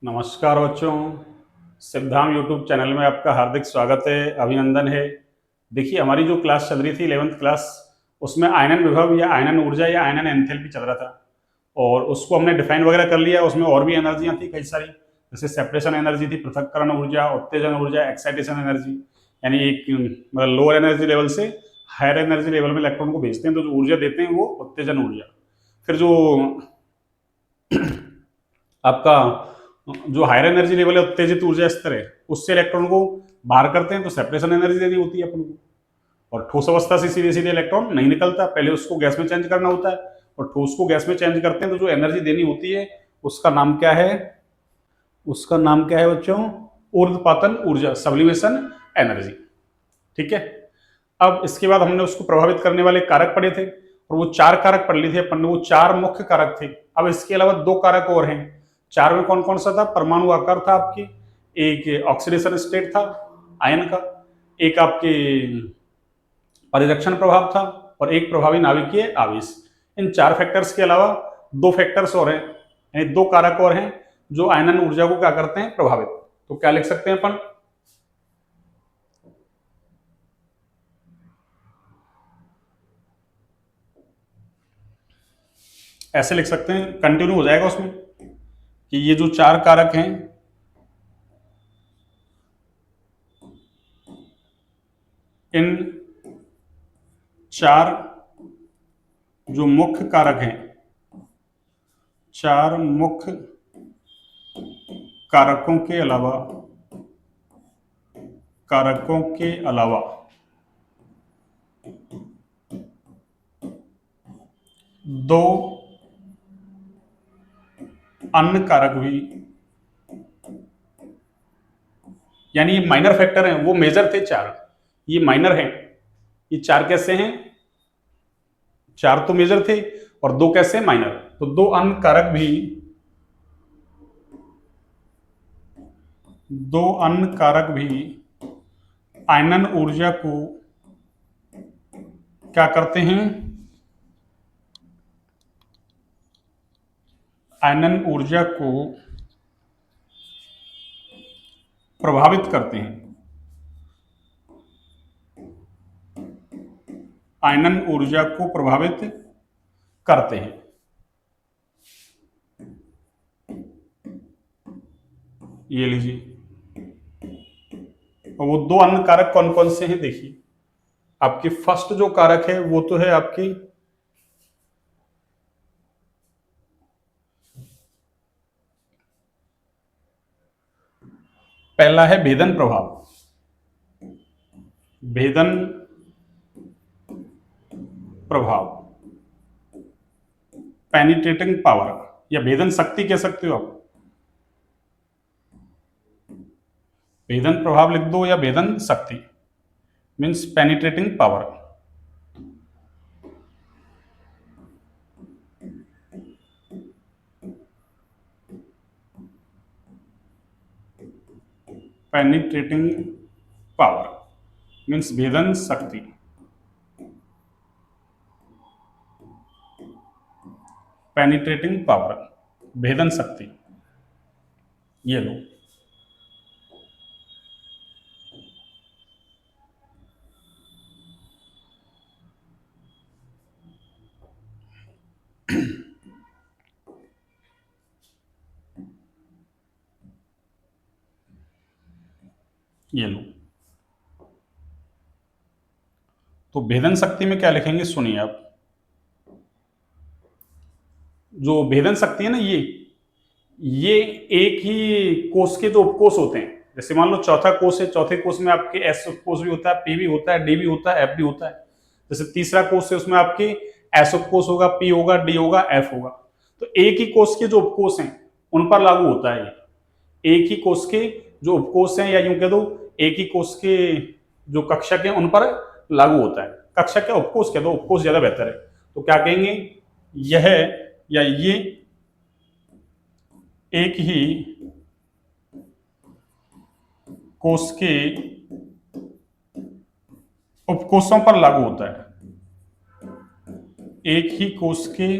नमस्कार बच्चों। Siddham YouTube channel में आपका हार्दिक स्वागत है, अभिनंदन है। देखिए, हमारी जो क्लास चल रही थी 11th क्लास, उसमें आयनन विभव या आयनन ऊर्जा या आयनन एंथैल्पी चल रहा था और उसको हमने डिफाइन वगैरह कर लिया। उसमें और भी एनर्जियां थी कई सारी, जैसे सेपरेशन एनर्जी थी, पृथक्करण ऊर्जा, उत्तेजन ऊर्जा, एक्साइटेशन एनर्जी। यानी एक मतलब लोअर एनर्जी लेवल से हायर एनर्जी लेवल में इलेक्ट्रॉन को भेजते हैं तो जो ऊर्जा देते हैं वो उत्तेजन ऊर्जा। फिर जो आपका जो हायर एनर्जी लेवल है उत्तेजित ऊर्जा स्तर है, उससे इलेक्ट्रॉन को बाहर करते हैं तो सेपरेशन एनर्जी देनी होती है अपन को। और ठोस अवस्था से सीधे सीधे इलेक्ट्रॉन नहीं निकलता, पहले उसको गैस में चेंज करना होता है और ठोस को गैस में चेंज करते हैं तो जो एनर्जी देनी होती है उसका नाम क्या है? उसका नाम क्या है बच्चों? ऊर्ध्वपातन ऊर्जा, सब्लिमेशन एनर्जी। ठीक है। अब इसके बाद हमने उसको प्रभावित करने वाले कारक पढ़े थे और वो चार कारक पढ़ लिए थे अपन ने, वो चार मुख्य कारक थे। अब इसके अलावा दो कारक और हैं। चार में कौन कौन सा था? परमाणु आकार था आपकी, एक ऑक्सीडेशन स्टेट था आयन का, एक आपके परिरक्षण प्रभाव था और एक प्रभावी नाभिकीय आवेश। इन चार फैक्टर्स के अलावा दो फैक्टर्स और हैं, यानी दो कारक और हैं जो आयनन ऊर्जा को क्या करते हैं? प्रभावित। तो क्या लिख सकते हैं अपन? ऐसे लिख सकते हैं, कंटिन्यू हो जाएगा उसमें कि ये जो चार कारक हैं, इन चार जो मुख्य कारक हैं, चार मुख्य कारकों के अलावा दो अन्य कारक भी, यानी ये माइनर फैक्टर हैं, वो मेजर थे चार, ये माइनर हैं। ये चार कैसे हैं? चार तो मेजर थे और दो कैसे? माइनर। तो दो अन्य कारक भी, दो अन्य कारक भी आयनन ऊर्जा को क्या करते हैं? आयनन ऊर्जा को प्रभावित करते हैं। आयनन ऊर्जा को प्रभावित करते हैं। ये लीजिए। और वो दो अन्य कारक कौन कौन से हैं? देखिए, आपकी फर्स्ट जो कारक है वो तो है आपकी पहला है भेदन प्रभाव। भेदन प्रभाव, पेनिट्रेटिंग पावर या भेदन शक्ति कह सकते हो आप। भेदन प्रभाव लिख दो या भेदन शक्ति, means penetrating power. Penetrating power means भेदन शक्ति। पेनिट्रेटिंग पावर, भेदन शक्ति। ये लो। ये लो। तो भेदन शक्ति में क्या लिखेंगे सुनिए आप। जो भेदन शक्ति है ना, ये एक ही कोष के जो उपकोष होते हैं, जैसे मान लो चौथा कोष है, चौथे कोष में आपके एस उपकोष भी होता है, पी भी होता है, डी भी होता है, एफ भी होता है। जैसे तीसरा कोष है, उसमें आपके एस उपकोष होगा, पी होगा, डी होगा, एफ होगा। तो एक ही कोष के जो उपकोष हैं उन पर लागू होता है ये। एक ही कोष के जो उपकोष हैं, या यूं कह दो एक ही कोष के जो कक्षक हैं उन पर लागू होता है। कक्षक क्या, उपकोष कह दो, उपकोष ज्यादा बेहतर है। तो क्या कहेंगे? यह या ये एक ही कोष के उपकोषों पर लागू होता है। एक ही कोष के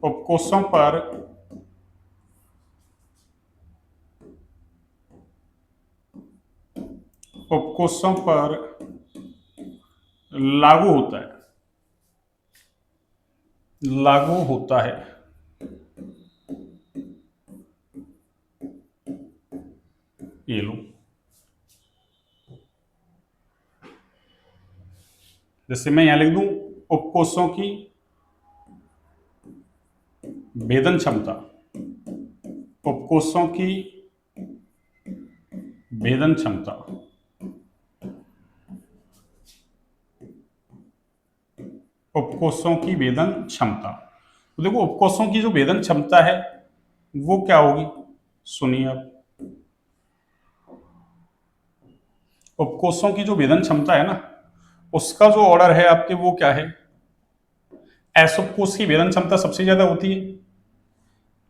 उपकोषों पर उपकोषों पर लागू होता है, लागू होता है। ये लो, जैसे मैं यहां लिख दूं उपकोषों की भेदन क्षमता, उपकोषों की भेदन क्षमता, उपकोषों की भेदन क्षमता। तो देखो उपकोषों की जो भेदन क्षमता है वो क्या होगी, सुनिए आप। उपकोषों की जो भेदन क्षमता है ना, उसका जो ऑर्डर है आपके वो क्या है, एस उपकोष की भेदन क्षमता सबसे ज्यादा होती है,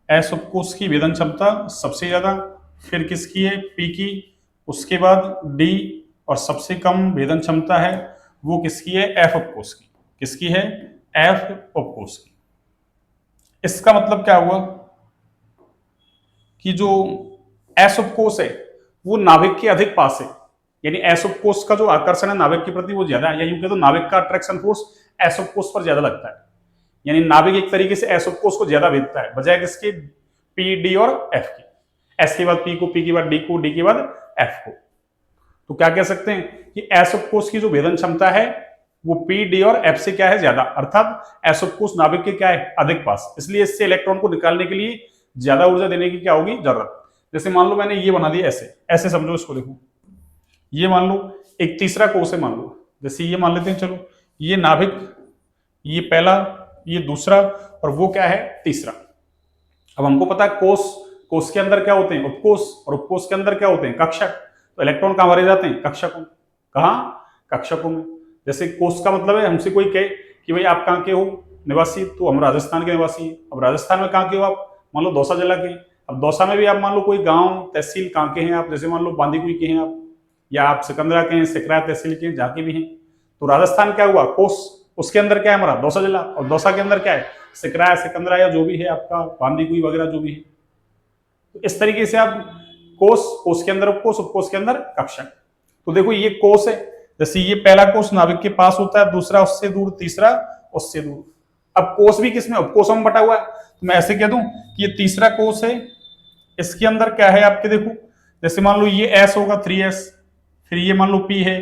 एस उपकोष की भेदन क्षमता सबसे ज्यादा, फिर किसकी है, पी की, उसके बाद डी, और सबसे कम भेदन क्षमता है वो किसकी है, एफ उपकोष की। किसकी है, एफ उपकोष की। इसका मतलब क्या हुआ कि जो एस उपकोष है वो नाभिक के अधिक पास है, यानी एस उपकोष का जो आकर्षण है नाभिक के प्रति वो ज्यादा है, या यूं कह तो नाभिक का अट्रैक्शन फोर्स एस उपकोष पर ज्यादा लगता है, यानी नाभिक एक तरीके से एस उपकोष को ज्यादा भेदता है बजाय किसके, पी डी और एफ की। एस के बाद पी को, पी के बाद डी को, डी के बाद एफ को। तो क्या कह सकते हैं कि एस उपकोष की जो भेदन क्षमता है वो पी डी और एफ से क्या है, ज्यादा, अर्थात एस उपकोष नाभिक के क्या है, अधिक पास, इसलिए इससे इलेक्ट्रॉन को निकालने के लिए ज्यादा ऊर्जा देने की क्या होगी, जरूरत। जैसे मान लो मैंने ये बना दिया ऐसे, ऐसे समझो इसको, देखो ये मान लो एक तीसरा कोष है, मान लो जैसे ये मान लेते हैं, चलो ये नाभिक, ये पहला, ये दूसरा, और वो क्या है, तीसरा। अब हमको पता है कोष, कोष के अंदर क्या होते हैं, उपकोष, और उपकोष के अंदर क्या होते हैं, कक्षक। तो इलेक्ट्रॉन कहां भरे जाते हैं, कक्षकों। कहां, कक्षकों में। जैसे कोष का मतलब है हमसे कोई कहे कि भाई आप कहाँ के हो निवासी, तो हम राजस्थान के निवासी हैं। अब राजस्थान में कहाँ के हो आप, मान लो दौसा जिला के। अब दौसा में भी आप मान लो कोई गांव तहसील कहाँ के हैं आप, जैसे मान लो बांदीकुई के हैं आप, या आप सिकंदरा के हैं, सिकरा तहसील के हैं, जहाँ के भी हैं। तो राजस्थान क्या हुआ, कोष, उसके अंदर क्या है हमारा, दौसा जिला, और दौसा के अंदर क्या है, सिकरा, सिकंदरा, या जो भी है आपका बांदीकुई वगैरह जो भी है। तो इस तरीके से आप कोष, कोष के अंदर उपकोष, उपकोष के अंदर कक्षक। तो देखो ये कोष है, जैसे ये पहला कोष नाभिक के पास होता है, दूसरा उससे दूर, तीसरा उससे दूर। अब कोष भी किसमें, उपकोषों में बटा हुआ है, तो मैं ऐसे कह दूं कि ये तीसरा कोष है, इसके अंदर क्या है आपके, देखो जैसे मान लो ये एस होगा 3s, फिर ये मान लो पी है,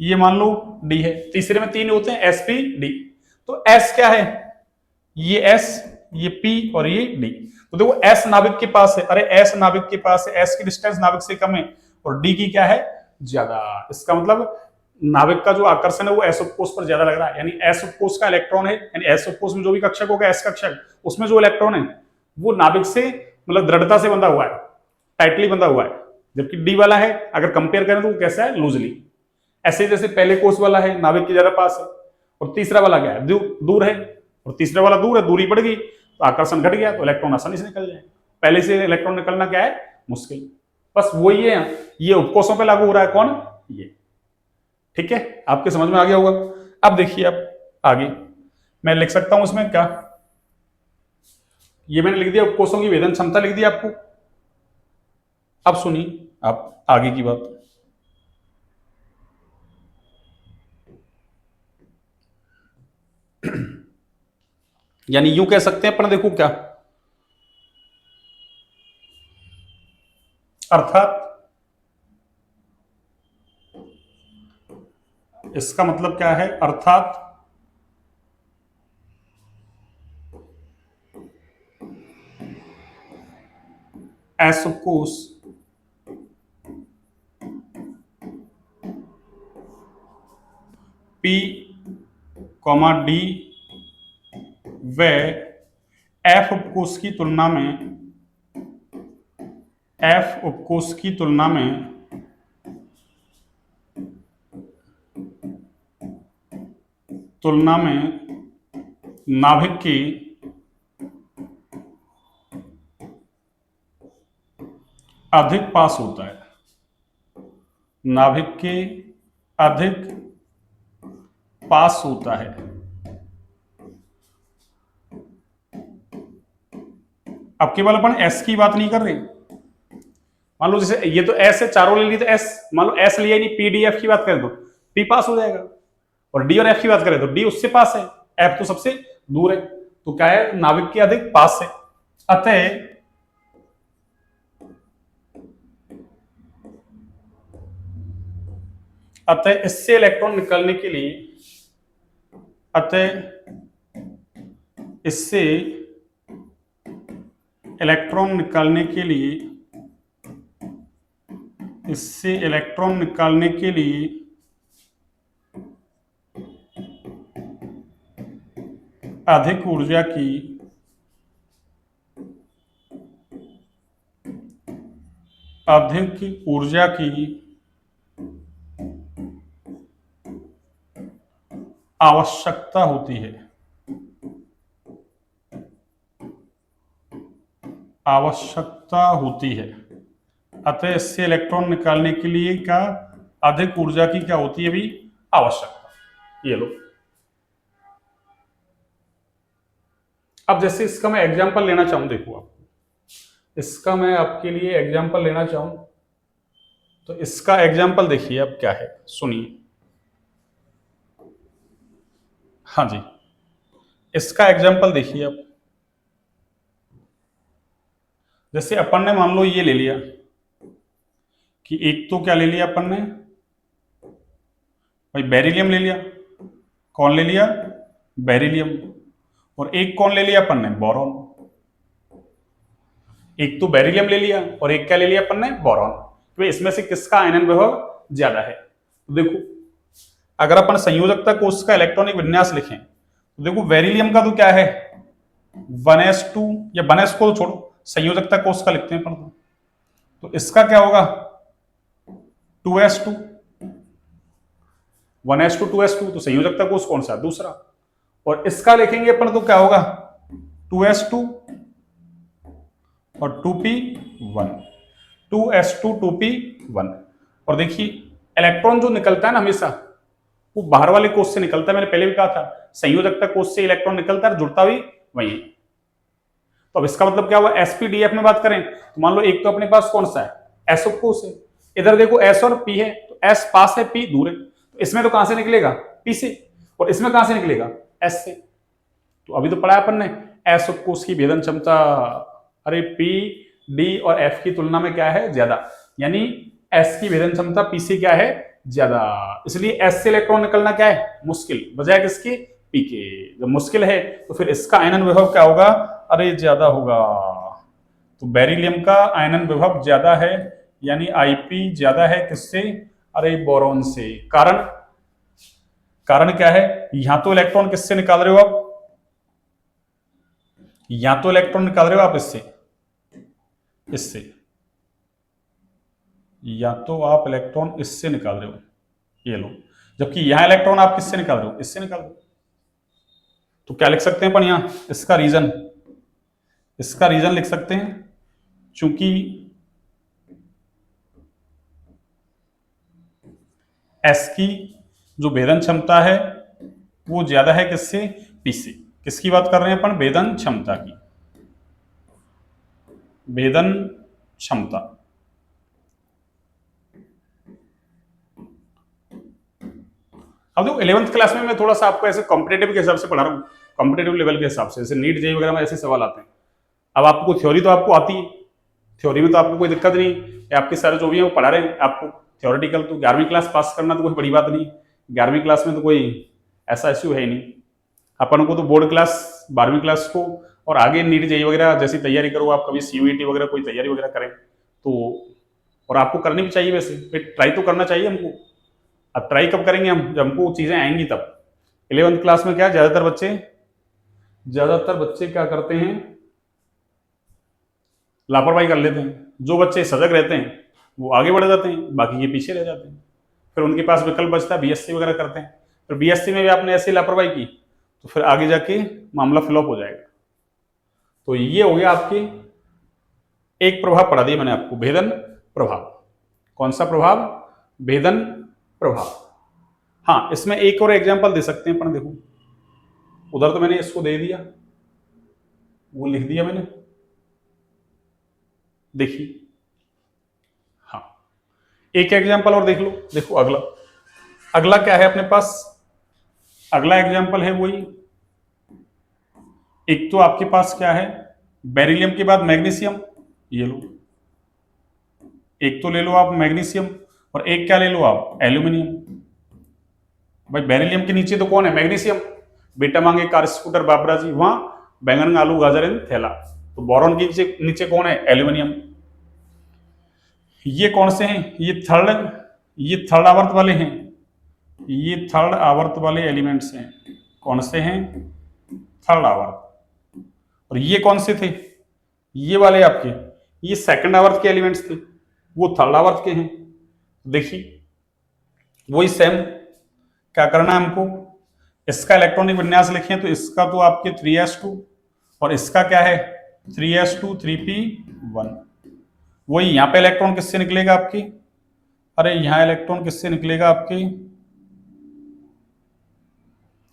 ये मान लो डी है, तीसरे में तीन होते हैं एस पी डी। तो एस क्या है, ये एस, ये पी और ये डी। तो देखो एस नाभिक के पास है, अरे एस नाभिक के पास है, एस की डिस्टेंस नाभिक से कम है, और डी की क्या है, ज्यादा। इसका मतलब नाभिक का जो आकर्षण है वो एस उपकोष पर ज्यादा लग रहा है, यानी एस उपकोष का इलेक्ट्रॉन है, यानी एस उपकोष में जो भी कक्षक होगा, एस कक्षक, उसमें जो इलेक्ट्रॉन है वो नाभिक से मतलब दृढ़ता से बंधा हुआ है, टाइटली बंधा हुआ है। जबकि डी वाला है अगर कंपेयर करें तो वो कैसा है, लूजली। ऐसे जैसे पहले कोष वाला है नाभिक के ज्यादा पास है, और तीसरा वाला क्या है, दूर है, और तीसरा वाला दूर है, दूरी बढ़ गई तो आकर्षण घट गया, तो इलेक्ट्रॉन आसानी से निकल जाए। पहले से इलेक्ट्रॉन निकलना क्या है, मुश्किल। बस वही है, ये उपकोषों पे लागू हो रहा है, कौन, ये। ठीक है, आपके समझ में आ गया होगा। अब देखिए आप आगे मैं लिख सकता हूं इसमें क्या, ये मैंने लिख दिया उपकोषों की भेदन क्षमता लिख दी आपको। अब सुनिए आप आगे की बात। यानी यूं कह सकते हैं अपन, देखो क्या, अर्थात इसका मतलब क्या है, अर्थात एस उपकोष पी कॉमा डी व एफ उपकोष की तुलना में, एफ उपकोष की तुलना में नाभिक की अधिक पास होता है, नाभिक के अधिक पास होता है। अब केवल अपन एस की बात नहीं कर रहे, मान लो जैसे ये तो एस है, चारों ले ली तो एस, मान लो एस लिया ही नहीं, पी डी एफ की बात करें तो पी पास हो जाएगा, और डी और एफ की बात करें तो डी उससे पास है, एफ तो सबसे दूर है, तो क्या है, नाविक के अधिक पास है। अतः इससे इलेक्ट्रॉन निकलने के लिए, अतः इससे इलेक्ट्रॉन निकालने के लिए, इससे इलेक्ट्रॉन निकालने के लिए अधिक ऊर्जा की आवश्यकता होती है, आवश्यकता होती है। अतः इससे इलेक्ट्रॉन निकालने के लिए क्या अधिक ऊर्जा की क्या होती है भी आवश्यकता। ये लो, अब जैसे इसका मैं एग्जांपल लेना चाहूं, देखो आप, इसका मैं आपके लिए एग्जांपल लेना चाहूं तो इसका एग्जांपल देखिए अब क्या है, सुनिए। हाँ जी, इसका एग्जांपल देखिए अब, जैसे अपन ने मान लो ये ले लिया कि एक तो क्या ले लिया अपन ने भाई, बेरिलियम ले लिया। कौन ले लिया? बेरिलियम। और एक कौन ले लिया अपन ने? बोरॉन। एक तो बेरिलियम ले लिया और एक क्या ले लिया अपन ने? बोरॉन। तो इसमें से किसका आयनन विभव ज्यादा है? तो देखो, अगर अपन संयोजकता कोष का इलेक्ट्रॉनिक विन्यास लिखें तो देखो, बेरिलियम का तो क्या है 1s2, या 1s को तो छोड़ो, संयोजकता कोष का लिखते हैं अपन तो इसका क्या होगा 2s2, 1s2 2s2, तो संयोजकता कोष कौन सा? दूसरा। और इसका लिखेंगे अपन तो क्या होगा 2s2 और 2p1, 2s2 2p1। और देखिए, इलेक्ट्रॉन जो निकलता है ना हमेशा वो बाहर वाले कोष से निकलता है, मैंने पहले भी कहा था, संयोजकता कोष से इलेक्ट्रॉन निकलता है, जुड़ता भी वही है। तो अब इसका मतलब क्या हुआ, sp-df में बात करें तो मान लो एक तो अपने पास कौन सा है, s कोष है, इधर देखो s और p है, तो s पास है, p दूर है, तो इसमें तो कहां से निकलेगा? p से। और इसमें कहां से निकलेगा? s से। तो अभी तो पढ़ा अपन ने s कोष की भेदन क्षमता, अरे p d और f की तुलना में क्या है? ज्यादा, यानी s की भेदन क्षमता p से क्या है? ज्यादा। इसलिए s से इलेक्ट्रॉन निकलना क्या है? मुश्किल, बजाय किसके? p के। जब मुश्किल है तो फिर इसका आयनन विभव क्या होगा? अरे ज्यादा होगा। तो बेरिलियम का आयनन विभव ज्यादा है, यानी Ip ज्यादा है किससे? अरे बोरॉन से। कारण, कारण क्या है? यहां तो इलेक्ट्रॉन किससे निकाल रहे हो आप? या तो इलेक्ट्रॉन निकाल रहे हो आप इससे, इससे, या तो आप इलेक्ट्रॉन इससे निकाल रहे हो, ये लो, जबकि यहां इलेक्ट्रॉन आप किससे निकाल रहे हो? इससे निकाल रहे हो। तो क्या लिख सकते हैं अपन यहां इसका रीजन? इसका रीजन लिख सकते हैं, चूंकि एस की जो भेदन क्षमता है वो ज्यादा है किससे? पी से। किसकी बात कर रहे हैं अपन? भेदन क्षमता की, भेदन क्षमता। अब देखो 11th क्लास में मैं थोड़ा सा आपको ऐसे कॉम्पिटेटिव के हिसाब से पढ़ा रहा हूँ, कॉम्पिटेटिव लेवल के हिसाब से, जैसे नीट जेई वगैरह में ऐसे सवाल आते हैं। अब आपको थ्योरी तो आपको आती है, थ्योरी में तो आपको कोई दिक्कत नहीं है, आपके सारे जो भी है वो पढ़ा रहे हैं आपको थ्योरेटिकल, तो 11वीं क्लास पास करना तो कोई बड़ी बात नहीं, 11वीं क्लास में तो कोई ऐसा इश्यू है ही नहीं। अपन को तो बोर्ड क्लास 12वीं क्लास को और आगे नीट जेई वगैरह जैसी तैयारी करो आप, कभी सीयूईटी वगैरह कोई तैयारी वगैरह करें तो, और आपको करनी भी चाहिए, वैसे फिर ट्राई तो करना चाहिए हमको। अब ट्राई कब करेंगे हम? जब हमको चीजें आएंगी तब। 11th क्लास में क्या ज्यादातर बच्चे क्या करते हैं? लापरवाही कर लेते हैं। जो बच्चे सजग रहते हैं वो आगे बढ़ जाते हैं, बाकी ये पीछे रह जाते हैं। फिर उनके पास विकल्प बचता है बीएससी वगैरह करते हैं, फिर बीएससी में भी आपने ऐसी लापरवाही की तो फिर आगे जाके मामला फ्लॉप हो जाएगा। तो ये हो गया आपके एक प्रभाव पढ़ा दिया मैंने आपको, भेदन प्रभाव। कौन सा प्रभाव? भेदन प्रभाव। हाँ, इसमें एक और एग्जांपल दे सकते हैं अपन, देखो उधर तो मैंने इसको दे दिया, वो लिख दिया मैंने, देखिए एक एग्जाम्पल और देख लो। देखो अगला, अगला क्या है अपने पास, अगला एग्जाम्पल है वही, एक तो आपके पास क्या है, बेरिलियम के बाद मैग्नीशियम, ये लो, एक तो ले लो आप मैग्नीशियम, और एक क्या ले लो आप, एल्यूमिनियम। भाई बेरिलियम के नीचे तो कौन है, मैग्नीशियम। बेटा मांगे कार स्कूटर बाबरा जी, वहां बैंगन आलू गाजर इन थैला। तो बोरॉन के नीचे नीचे कौन है, एल्यूमिनियम। ये कौन से हैं, ये थर्ड आवर्त वाले हैं, ये थर्ड आवर्त वाले एलिमेंट्स हैं। कौन से हैं, थर्ड आवर्त। और ये कौन से थे, ये वाले आपके, ये सेकंड आवर्त के एलिमेंट्स थे, वो थर्ड आवर्त के हैं। देखिए वही सेम, क्या करना है हमको, इसका इलेक्ट्रॉनिक विन्यास लिखें तो इसका तो आपके 3s2, और इसका क्या है 3s2 3p1। वही यहां पे इलेक्ट्रॉन किससे निकलेगा आपकी, अरे यहां इलेक्ट्रॉन किससे निकलेगा आपके,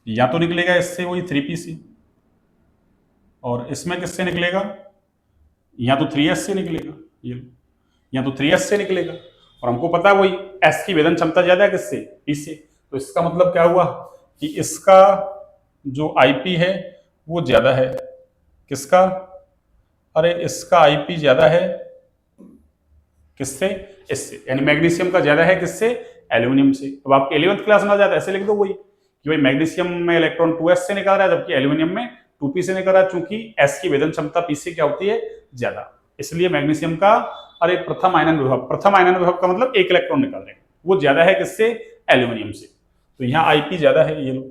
या तो निकलेगा इससे वही 3p से, और इसमें किससे निकलेगा, या तो 3s से निकलेगा, ये या तो 3s से निकलेगा। और हमको पता है वही s की वेदन क्षमता ज्यादा है किससे, p से। तो इसका मतलब क्या हुआ कि इसका जो आईपी है वो ज्यादा है, किसका, अरे इसका आईपी ज्यादा है किससे, इससे, यानी मैग्नीशियम का ज्यादा है किससे, एल्यूमिनियम से। अब आपके 11th क्लास में आ जाता है, ऐसे लिख दो वही कि भाई मैग्नीशियम में इलेक्ट्रॉन 2s से निकल रहा है जबकि एल्यूमिनियम में 2p से निकल रहा है, चूंकि s की वेदन क्षमता p से क्या होती है, ज्यादा। इसलिए मैग्नीशियम का, अरे प्रथम आयनन विभव, प्रथम आयनन विभव का मतलब एक इलेक्ट्रॉन निकल रहे हैं, वो ज्यादा है किससे, एल्यूमिनियम से। तो यहाँ आईपी ज्यादा है, ये लो,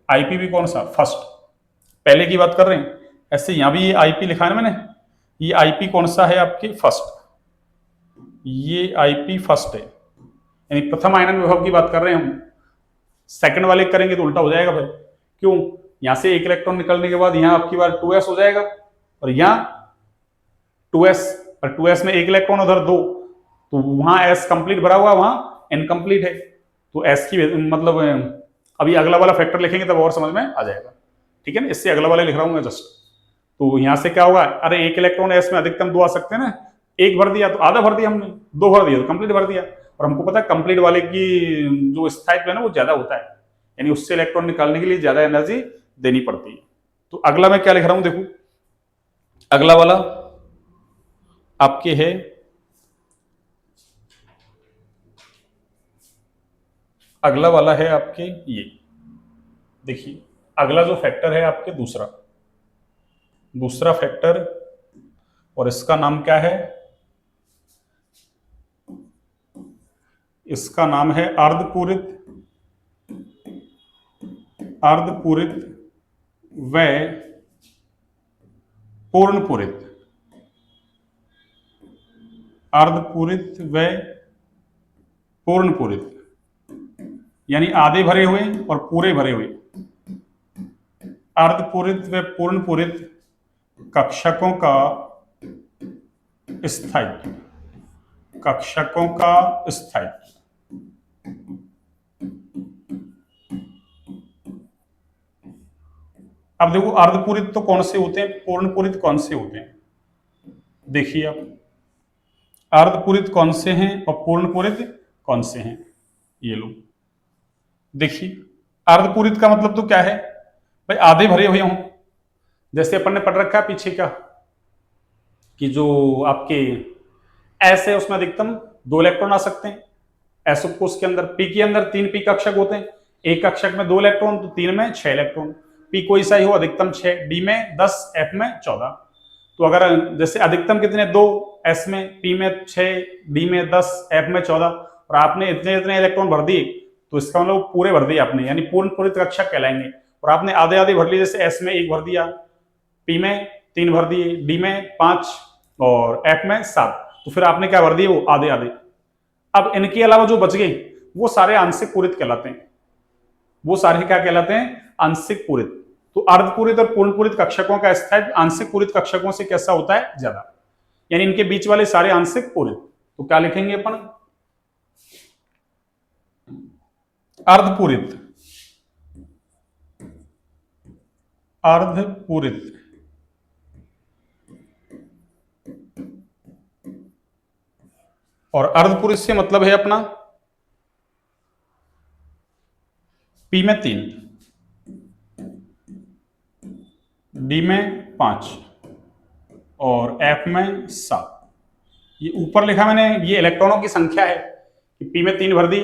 आईपी भी कौन सा, फर्स्ट, पहले की बात कर रहे हैं। ऐसे यहां भी ये आईपी लिखा है ना मैंने, ये आईपी कौन सा है आपके, फर्स्ट, ये आईपी फर्स्ट है, यानी प्रथम आयनन विभव की बात कर रहे हैं हम। सेकंड वाले करेंगे तो उल्टा हो जाएगा भाई, क्यों, यहां से एक इलेक्ट्रॉन निकलने के बाद यहां आपकी बार 2s हो जाएगा, और यहां 2s, और 2s में एक इलेक्ट्रॉन उधर दो, तो वहां s कंप्लीट भरा हुआ, वहां इनकम्प्लीट है। तो s की मतलब अभी अगला वाला फैक्टर लिखेंगे तब और समझ में आ जाएगा, ठीक है ना। इससे अगला वाला लिख रहा हूं मैं जस्ट। तो यहां से क्या होगा, अरे एक इलेक्ट्रॉन s में अधिकतम दो आ सकते हैं ना, एक भर दिया तो आधा भर दिया हमने, दो भर दिया तो कंप्लीट भर दिया। और हमको पता है कंप्लीट वाले की जो स्थायित्व है ना वो ज्यादा होता है, यानी उससे इलेक्ट्रॉन निकालने के लिए ज्यादा एनर्जी देनी पड़ती है। तो अगला मैं क्या लिख रहा हूं, देखो अगला वाला आपके है, अगला वाला है आपके ये, देखिए अगला जो फैक्टर है आपके दूसरा, दूसरा फैक्टर, और इसका नाम क्या है, इसका नाम है अर्धपूरित, अर्धपूरित व पूर्णपूरित, अर्धपूरित व पूर्णपूरित, यानी आधे भरे हुए और पूरे भरे हुए, अर्धपूरित व पूर्णपूरित कक्षकों का स्थायित्व, कक्षकों का स्थायित्व। अब देखो अर्धपूरित तो कौन से होते हैं, पूर्णपूरित कौन से होते हैं, देखिए आप अर्धपूरित कौन से हैं और पूर्णपूरित कौन से हैं, ये लो देखिए। अर्धपूरित का मतलब तो क्या है भाई, आधे भरे हुए हों, जैसे अपन ने पढ़ रखा है पीछे का कि जो आपके एस है उसमें अधिकतम दो इलेक्ट्रॉन आ सकते हैं, एस कोष के अंदर, पी के अंदर 3p कक्षक होते हैं, एक कक्षक में 2 इलेक्ट्रॉन तो 3 में 6 इलेक्ट्रॉन, पी कोई सा ही हो अधिकतम 6, डी में 10, एफ में 14। तो अगर जैसे अधिकतम कितने, 2 एस में, पी में 6, डी में 10, एफ में 14, और आपने इतने इतने इलेक्ट्रॉन भर दिए, तो इसका मतलब पूरे भर दिए आपने, यानी पूर्ण पूरित कक्षक कहलाएंगे। और आपने आधे आधे भर लिए, जैसे एस में 1 भर दिया, पी में 3 भर दिए, डी में 5 और एफ में 7, तो फिर आपने क्या भर दिए, वो आधे आधे। अब इनके अलावा जो बच गए वो सारे आंशिक पूरित कहलाते हैं, वो सारे क्या कहलाते हैं, आंशिक पूरित। तो अर्धपूरित और पूर्णपूरित कक्षकों का स्थायित्व आंशिक पूरित कक्षकों से कैसा होता है, ज्यादा, यानी इनके बीच वाले सारे आंशिक पूरित। तो क्या लिखेंगे अपन, अर्धपूरित, अर्धपूरित और अर्धपूरित से मतलब है अपना पी में 3, डी में 5 और एफ में 7। ये ऊपर लिखा मैंने, ये इलेक्ट्रॉनों की संख्या है कि पी में 3 भर दी,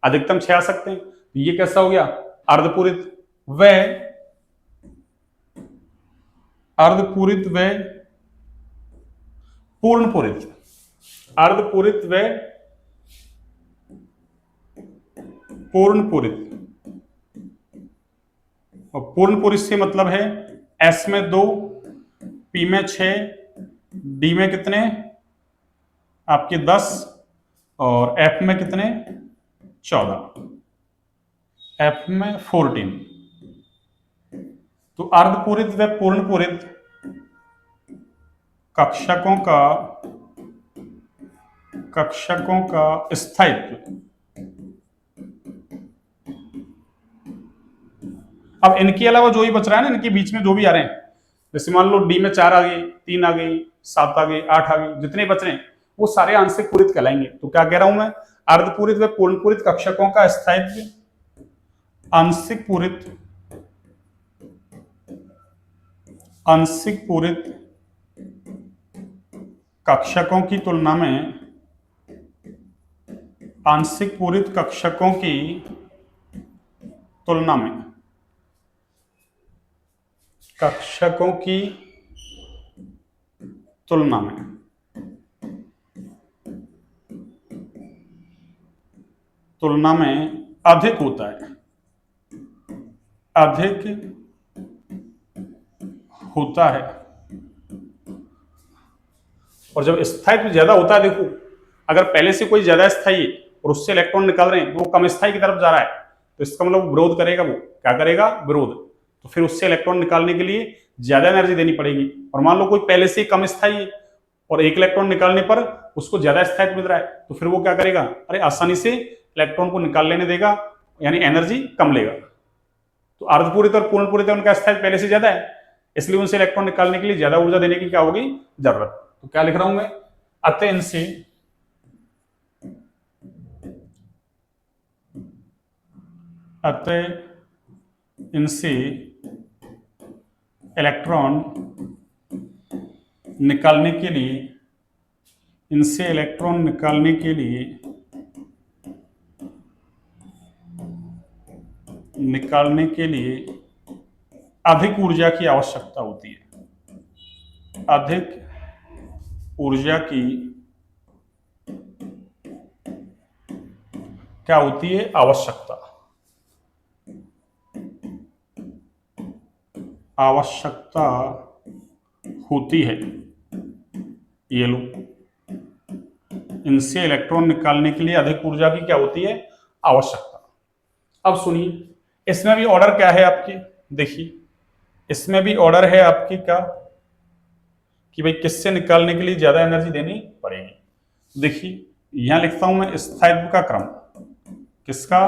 अधिकतम 6 आ सकते हैं। तो ये कैसा हो गया? अर्धपूरित व अर्धपूरित व पूर्णपूरित। अर्धपूरित व पूर्णपूरित। और पूर्णपूरित से मतलब है एस में 2, पी में 6, डी में कितने आपके 10 और एफ में कितने 14, एफ में 14। तो अर्धपूरित व पूर्णपूरित कक्षकों का स्थायित्व। अब इनके अलावा जो ही बच रहा है ना, इनके बीच में जो भी आ रहे हैं, जैसे मान लो डी में 4 आ गए, 3 आ गई, 7 आ गई, 8 आ गई, जितने बच रहे हैं वो सारे आंशिक पूरित कहलाएंगे। तो क्या कह रहा हूं मैं? अर्धपूरित व पूर्णपूरित कक्षकों का स्थायित्व आंशिक पूरित कक्षकों की तुलना में आंशिक पूरित कक्षकों की तुलना में कक्षकों की तुलना में अधिक होता है, अधिक होता है। और जब स्थायित्व ज्यादा होता है, देखो अगर पहले से कोई ज्यादा स्थायी और उससे इलेक्ट्रॉन निकाल रहे हैं तो वो कम स्थायी की तरफ जा रहा है, तो इसका मतलब विरोध करेगा। वो क्या करेगा? विरोध। तो फिर उससे इलेक्ट्रॉन निकालने के लिए ज्यादा एनर्जी देनी पड़ेगी। और मान लो कोई पहले से कम स्थायी और एक इलेक्ट्रॉन निकालने पर उसको ज्यादा स्थायित्व मिल रहा है, तो फिर वो क्या करेगा? अरे आसानी से इलेक्ट्रॉन को निकाल लेने देगा, यानी एनर्जी कम लेगा। तो अर्धपूरित और पूर्णपूरित उनका स्थायित्व पहले से ज्यादा है, इसलिए उनसे इलेक्ट्रॉन निकालने के लिए ज्यादा ऊर्जा देने की क्या होगी? जरूरत। तो क्या लिख रहा हूं मैं? अतः इनसे इलेक्ट्रॉन निकालने के लिए अधिक ऊर्जा की आवश्यकता होती है। अधिक ऊर्जा की क्या होती है? आवश्यकता होती है। ये लो, इनसे इलेक्ट्रॉन निकालने के लिए अधिक ऊर्जा की क्या होती है? आवश्यकता। अब सुनिए, इसमें भी ऑर्डर क्या है आपके? देखिए, इसमें भी ऑर्डर है आपकी क्या कि भाई किससे निकालने के लिए ज्यादा एनर्जी देनी पड़ेगी। देखिए यहां लिखता हूं मैं स्थायित्व का क्रम। किसका?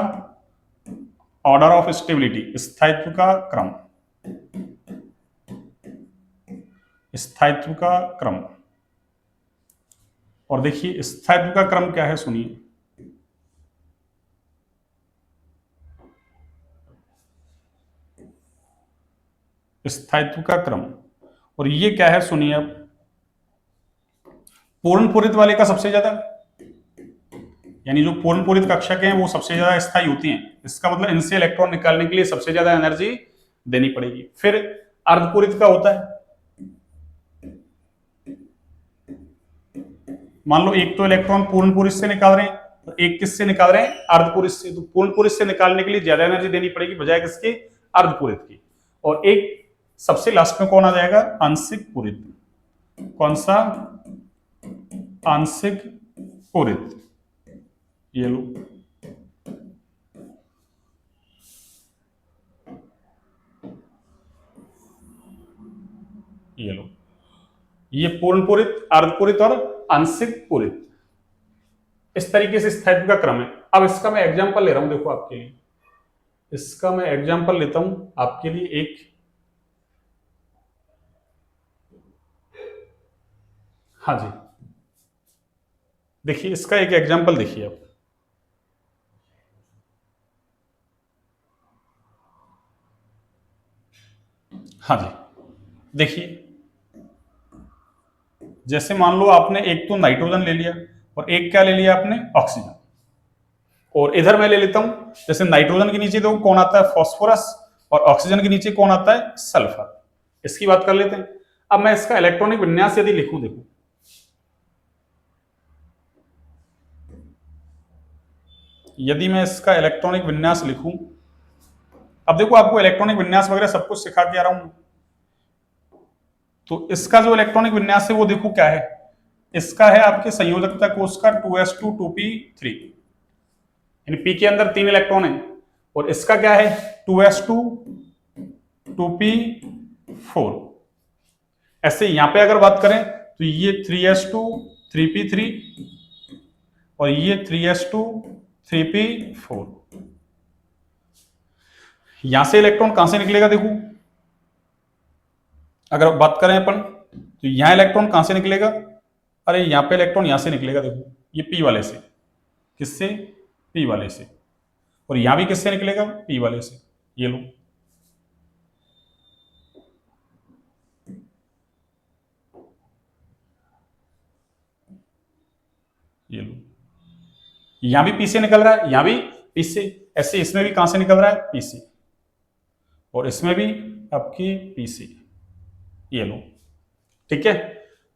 ऑर्डर ऑफ स्टेबिलिटी, स्थायित्व का क्रम। स्थायित्व का क्रम। और देखिए स्थायित्व का क्रम क्या है, सुनिए। स्थायित्व का क्रम, और ये क्या है सुनिए। अब पूर्णपूरित वाले का सबसे ज्यादा, यानी जो पूर्णपूरित कक्षक हैं वो सबसे ज्यादा स्थायी होती हैं। इसका मतलब इनसे इलेक्ट्रॉन निकालने के लिए सबसे ज्यादा एनर्जी देनी पड़ेगी। फिर अर्धपूरित का होता है, मान लो एक तो इलेक्ट्रॉन पूर्णपूरित से निकाल रहे हैं, तो एक किससे निकाल रहे हैं? अर्धपूरित से। तो पूर्णपूरित से निकालने के लिए ज्यादा एनर्जी देनी पड़ेगी बजाय किसकी? अर्धपूरित की। और एक सबसे लास्ट में कौन आ जाएगा? आंशिक पूरित। कौन सा? आंशिक पूरित। ये लो, ये लो, ये पूर्णपूरित, अर्धपूरित और आंशिक पूरित। इस तरीके से स्थायित्व का क्रम है। अब इसका मैं एग्जांपल ले रहा हूं, देखो आपके लिए। इसका मैं एग्जांपल लेता हूं आपके लिए एक। हाँ जी, देखिए इसका एक एग्जांपल देखिए आप। हाँ जी, देखिए जैसे मान लो आपने एक तो नाइट्रोजन ले लिया और एक क्या ले लिया आपने, ऑक्सीजन। और इधर मैं ले लेता हूं, जैसे नाइट्रोजन के नीचे देखो कौन आता है, फास्फोरस, और ऑक्सीजन के नीचे कौन आता है, सल्फर। इसकी बात कर लेते हैं। अब मैं इसका इलेक्ट्रॉनिक विन्यास यदि लिखूं, देखो यदि मैं इसका इलेक्ट्रॉनिक विन्यास लिखूं, अब देखो आपको इलेक्ट्रॉनिक विन्यास वगैरह सब कुछ सिखा के आ रहा हूं। तो इसका जो इलेक्ट्रॉनिक विन्यास है वो देखो क्या है, इसका है आपके संयोजकता कोष का 2s2 2p3, यानी पी के अंदर 3 इलेक्ट्रॉन है, और इसका क्या है 2s2 2p4। ऐसे यहां पे अगर बात करें तो ये 3s2 3p3 और ये 3s2 3p4। यहां से इलेक्ट्रॉन कहां से निकलेगा, देखो अगर बात करें अपन तो यहां इलेक्ट्रॉन कहां से निकलेगा, अरे यहां पे इलेक्ट्रॉन यहां से निकलेगा, देखो ये पी वाले से, किससे, पी वाले से, और यहां भी किससे निकलेगा, पी वाले से। ये लो, ये लो, यहां भी पी से निकल रहा है, यहां भी पी से, ऐसे इसमें भी कहां से निकल रहा है, पी से, और इसमें भी आपकी पी से। ये लो, ठीक है।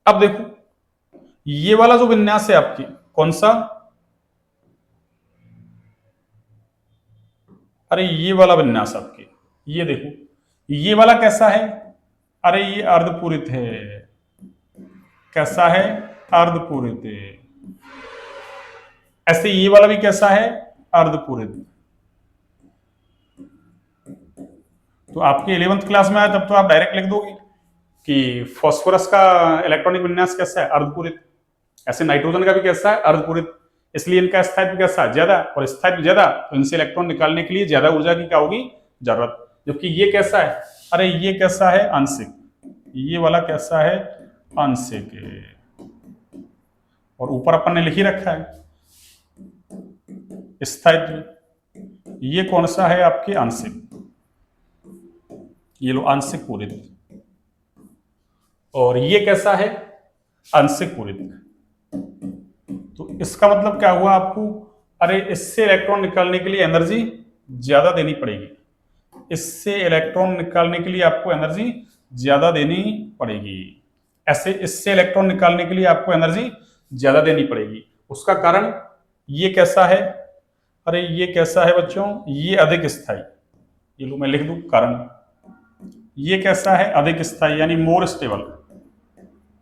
अब देखो ये वाला जो विन्यास है आपकी, कौन सा, अरे ये वाला विन्यास आपके, ये देखो ये वाला कैसा है, अरे ये अर्धपूरित है, कैसा है, अर्धपूरित है। ऐसे ये वाला भी कैसा है, अर्धपूरित। तो आपकी 11th क्लास में आया तब तो आप डायरेक्ट लिख दोगे कि फास्फोरस का इलेक्ट्रॉनिक विन्यास कैसा है, अर्धपूरित। ऐसे नाइट्रोजन का भी कैसा है, अर्धपूरित। इसलिए इनका स्थायित्व कैसा है, ज्यादा, और स्थायित्व ज्यादा तो इनसे इलेक्ट्रॉन निकालने के लिए ज्यादा ऊर्जा की क्या होगी, जरूरत। जबकि ये कैसा है, अरे ये कैसा है, आंशिक, ये वाला कैसा है, आंशिक है। और ऊपर अपन ने लिख ही रखा है स्थायित्व, ये कौन सा है आपके, आंशिक। ये लो आंशिक पूरित, और ये कैसा है, आंशिक पूरित। तो इसका मतलब क्या हुआ आपको, अरे इससे इलेक्ट्रॉन निकालने के लिए एनर्जी ज्यादा देनी पड़ेगी, इससे इलेक्ट्रॉन निकालने के लिए आपको एनर्जी ज्यादा देनी पड़ेगी। ऐसे इससे इलेक्ट्रॉन निकालने के लिए आपको एनर्जी ज्यादा देनी पड़ेगी। उसका कारण ये कैसा है, अरे ये कैसा है बच्चों, ये अधिक स्थायी। ये लो मैं लिख दूं कारण, ये कैसा है, अधिक स्थायी, यानी मोर स्टेबल।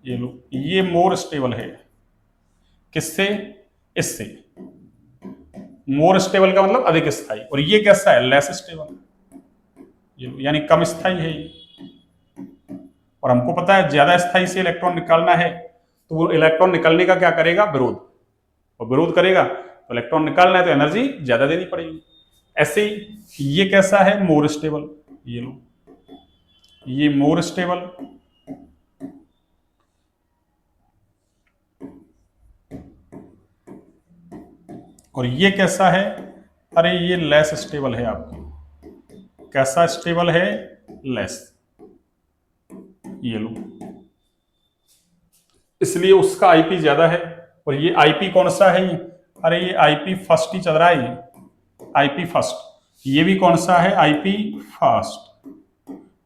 ये लो ये मोर स्टेबल है, किससे, इससे। मोर स्टेबल का मतलब अधिक स्थायी, और ये कैसा है, लेस स्टेबल, ये लो यानी कम स्थायी है ये। और हमको पता है ज्यादा स्थायी से इलेक्ट्रॉन निकालना है तो वो इलेक्ट्रॉन निकलने का क्या करेगा, विरोध, और विरोध करेगा तो इलेक्ट्रॉन निकालना है तो एनर्जी ज्यादा देनी पड़ेगी। ऐसे ही ये कैसा है, मोर स्टेबल। ये लो ये मोर स्टेबल, और ये कैसा है, अरे ये लेस स्टेबल है आपको। कैसा स्टेबल है, लेस। ये लो इसलिए उसका आईपी ज्यादा है, और ये आईपी कौन सा है, अरे ये आईपी फर्स्ट ही चल रहा है, ये आईपी फर्स्ट। ये भी कौन सा है, आईपी फर्स्ट,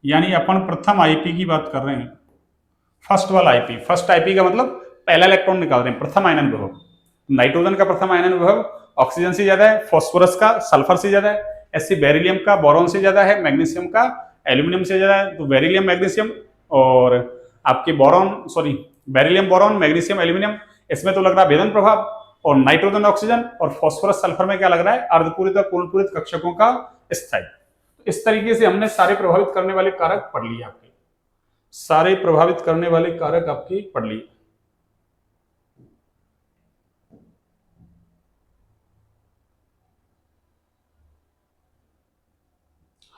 यानी अपन प्रथम आईपी की बात कर रहे हैं, फर्स्ट वाला आईपी। फर्स्ट आईपी का मतलब पहला इलेक्ट्रॉन निकाल रहे हैं, प्रथम आयनन विभव। नाइट्रोजन का प्रथम आयनन विभव ऑक्सीजन से ज्यादा है, फास्फोरस का सल्फर से ज्यादा है, ऐसे बेरिलियम का बोरॉन से ज्यादा है, मैग्नीशियम का एल्यूमिनियम से ज्यादा है। तो बेरिलियम, मैग्नीशियम और आपके boron, sorry beryllium, boron, magnesium, aluminium, इसमें तो लग रहा है भेदन प्रभाव। और नाइट्रोजन, ऑक्सीजन और फास्फोरस, सल्फर में क्या लग रहा है, अर्धपूरित और पूर्णपूरित कक्षकों का स्थायी। तो इस तरीके से हमने सारे प्रभावित करने वाले कारक पढ़ लिए आपके, सारे प्रभावित करने वाले कारक आपके पढ़ लिए।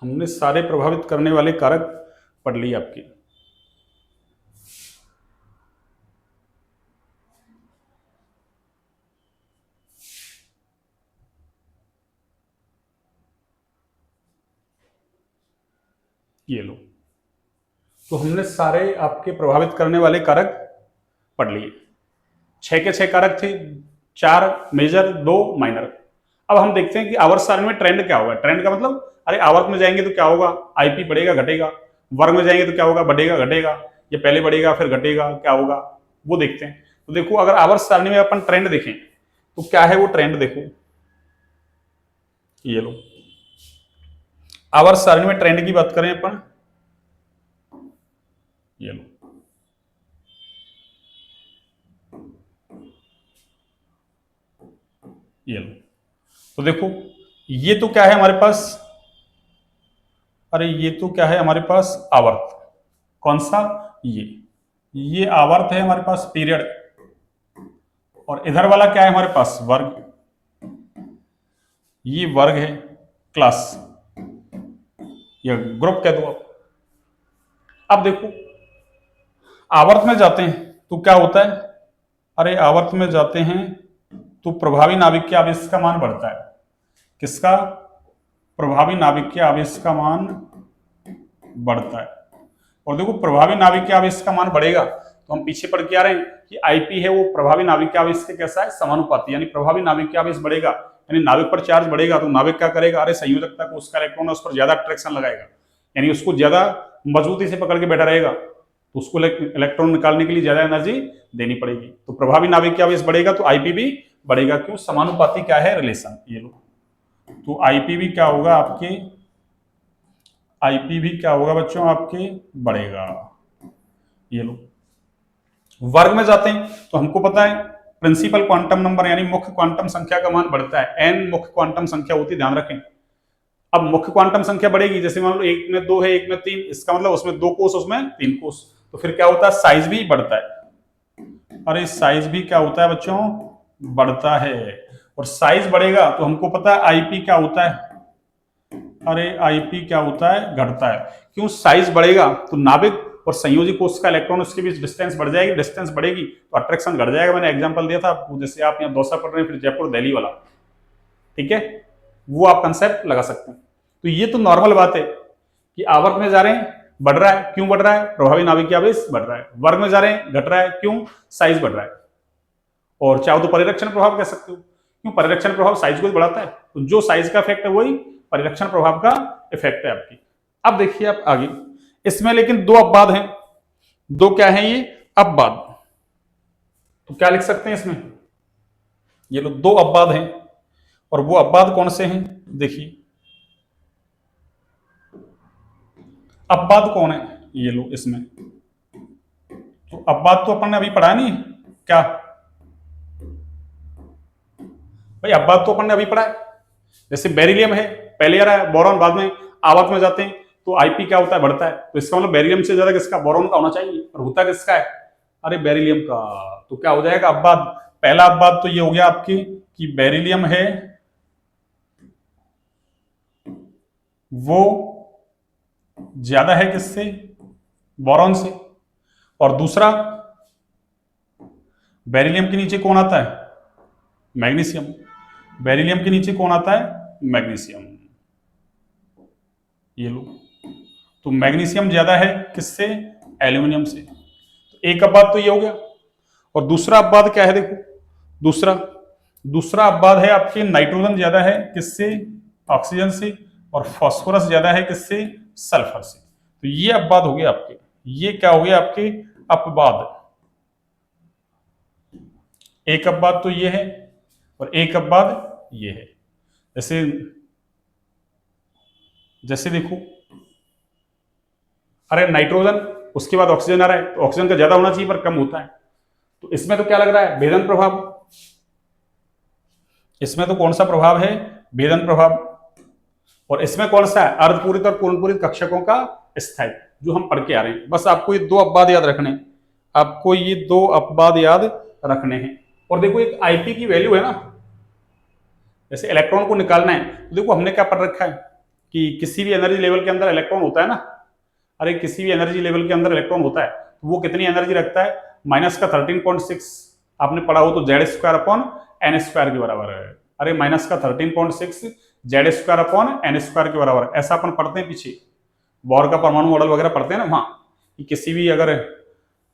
हमने सारे प्रभावित करने वाले कारक पढ़ लिए आपके। ये लो, तो हमने सारे आपके प्रभावित करने वाले कारक पढ़ लिए। 6 के 6 कारक थे, 4 मेजर, 2 माइनर। अब हम देखते हैं कि आवर्त सारणी में ट्रेंड क्या होगा। ट्रेंड का मतलब, अरे आवर्त में जाएंगे तो क्या होगा, आईपी बढ़ेगा घटेगा, वर्ग में जाएंगे तो क्या होगा, बढ़ेगा घटेगा, ये पहले बढ़ेगा फिर घटेगा, क्या होगा वो देखते हैं। तो देखो, अगर आवर्त सारणी में अपन ट्रेंड देखें तो क्या है वो ट्रेंड, देखो ये लो, आवर्त सारणी में ट्रेंड की बात करें अपन, ये लो, ये लो, तो देखो ये तो क्या है हमारे पास, अरे ये तो क्या है हमारे पास, आवर्त। कौन सा, ये आवर्त है हमारे पास, पीरियड। और इधर वाला क्या है हमारे पास, वर्ग। ये वर्ग है, क्लास, ये ग्रुप कह दो आप। अब देखो, आवर्त में जाते हैं तो क्या होता है, अरे आवर्त में जाते हैं तो प्रभावी नाभिकीय आवेश का मान बढ़ता है। किसका, प्रभावी नाभिकीय आवेश का मान बढ़ता है। और देखो, प्रभावी नाभिकीय आवेश का मान बढ़ेगा तो हम पीछे पढ़ के आ रहे हैं कि आईपी है वो प्रभावी नाभिकीय आवेश के कैसा है, समानुपाती। यानी प्रभावी नाभिकीय आवेश बढ़ेगा, यानी नाभिक पर चार्ज बढ़ेगा तो नाभिक क्या करेगा, अरे संयोजकता को उसका इलेक्ट्रॉन उस पर ज्यादा अट्रैक्शन लगाएगा, यानी उसको ज्यादा मजबूती से पकड़ के बैठा रहेगा, तो उसको इलेक्ट्रॉन निकालने के लिए ज्यादा एनर्जी देनी पड़ेगी। तो प्रभावी नाभिकीय आवेश बढ़ेगा तो आईपी भी बढ़ेगा। क्यों, समानुपाती क्या है, रिलेशन। ये लो, तो आईपी भी क्या होगा आपके, आईपी भी क्या होगा बच्चों आपके, बढ़ेगा। ये लो, वर्ग में जाते हैं तो हमको पता है प्रिंसिपल क्वांटम नंबर यानी मुख्य क्वांटम संख्या का मान बढ़ता है। एन मुख्य क्वांटम संख्या होती है, ध्यान रखें। अब मुख्य क्वांटम संख्या बढ़ेगी, जैसे मान लो एक में 2 है, एक में 3, इसका मतलब उसमें 2 कोष, उसमें 3 कोष, तो फिर क्या होता है, साइज भी बढ़ता है। अरे साइज भी क्या होता है बच्चों, बढ़ता है। और साइज बढ़ेगा तो हमको पता है आईपी क्या होता है, अरे आईपी क्या होता है, घटता है। क्यों, साइज बढ़ेगा तो नाभिक और संयोजी कोष का इलेक्ट्रॉन उसके बीच डिस्टेंस बढ़ जाएगी, डिस्टेंस बढ़ेगी तो अट्रैक्शन घट जाएगा। मैंने एग्जांपल दिया था आपको, जैसे आप यहाँ दौसा पढ़ रहे हैं, फिर जयपुर दिल्ली वाला, ठीक है, वो आप कंसेप्ट लगा सकते हैं। तो ये तो नॉर्मल बात है कि आवर्त में जा रहे हैं, बढ़ रहा है। क्यों बढ़ रहा है, प्रभावी नाभिकीय आवेश बढ़ रहा है। वर्ग में जा रहे हैं, घट रहा है। क्यों, साइज बढ़ रहा है। और चाहो तो परिरक्षण प्रभाव कह सकते हो, क्यों, परिरक्षण प्रभाव साइज को बढ़ाता है, तो जो साइज का इफेक्ट है वही परिरक्षण प्रभाव का इफेक्ट है आपकी। अब देखिए आप आगे, इसमें लेकिन 2 अपवाद हैं। 2 क्या है ये, अपवाद। तो क्या लिख सकते हैं इसमें, ये लो 2 अपवाद हैं। और वो अपवाद कौन से हैं, देखिए अपवाद कौन है, ये लो इसमें। तो अपवाद तो अपन ने अभी पढ़ा नहीं, क्या भाई, अपवाद तो अपन ने अभी पढ़ा है। जैसे बेरिलियम है, पहले आ रहा है, बोरॉन बाद में। आवर्त में जाते हैं तो आईपी क्या होता है, बढ़ता है। तो इसका मतलब बेरिलियम से ज्यादा किसका, बोरॉन का होना चाहिए। और होता किसका है, अरे बेरिलियम का। तो क्या हो जाएगा अपवाद, पहला अपवाद तो ये हो गया आपकी कि बेरिलियम है वो ज्यादा है किससे, बोरॉन से। और दूसरा, बेरिलियम के नीचे कौन आता है, मैग्नीशियम। बेरिलियम के नीचे कौन आता है, मैग्नीशियम। ये लो, तो मैग्नीशियम ज्यादा है किससे, एल्यूमिनियम से। तो एक अपवाद तो ये हो गया। और दूसरा अपवाद क्या है, देखो दूसरा अपवाद है आपके, नाइट्रोजन ज्यादा है किससे, ऑक्सीजन से। और फास्फोरस ज्यादा है किससे, सल्फर से। तो ये अपवाद हो गया आपके, ये क्या हो गया आपके, अपवाद। एक अपवाद तो ये है और एक अपवाद ये है। जैसे देखो, अरे नाइट्रोजन, उसके बाद ऑक्सीजन आ रहा है, तो ऑक्सीजन का ज्यादा होना चाहिए पर कम होता है। तो इसमें तो क्या लग रहा है, भेदन प्रभाव। इसमें तो कौन सा प्रभाव है, भेदन प्रभाव। और इसमें कौन सा है, अर्धपूरित और पूर्णपूरित कक्षकों का स्थायित्व, जो हम पढ़ के आ रहे हैं। बस आपको ये 2 अपवाद याद रखने हैं, आपको ये 2 अपवाद याद रखने हैं। और देखो, एक आईपी की वैल्यू है ना, जैसे इलेक्ट्रॉन को निकालना है, तो देखो हमने क्या पढ़ रखा है कि किसी भी एनर्जी लेवल के अंदर इलेक्ट्रॉन होता है ना, अरे किसी भी एनर्जी लेवल के अंदर इलेक्ट्रॉन होता है तो वो कितनी एनर्जी रखता है, माइनस का 13.6। आपने पढ़ा हो तो Z² अपॉन n² के बराबर है। अरे माइनस का 13.6 Z² अपॉन n² के बराबर, ऐसा अपन पढ़ते हैं पीछे। बोर का परमाणु मॉडल वगैरह पढ़ते हैं ना वहां, कि किसी भी अगर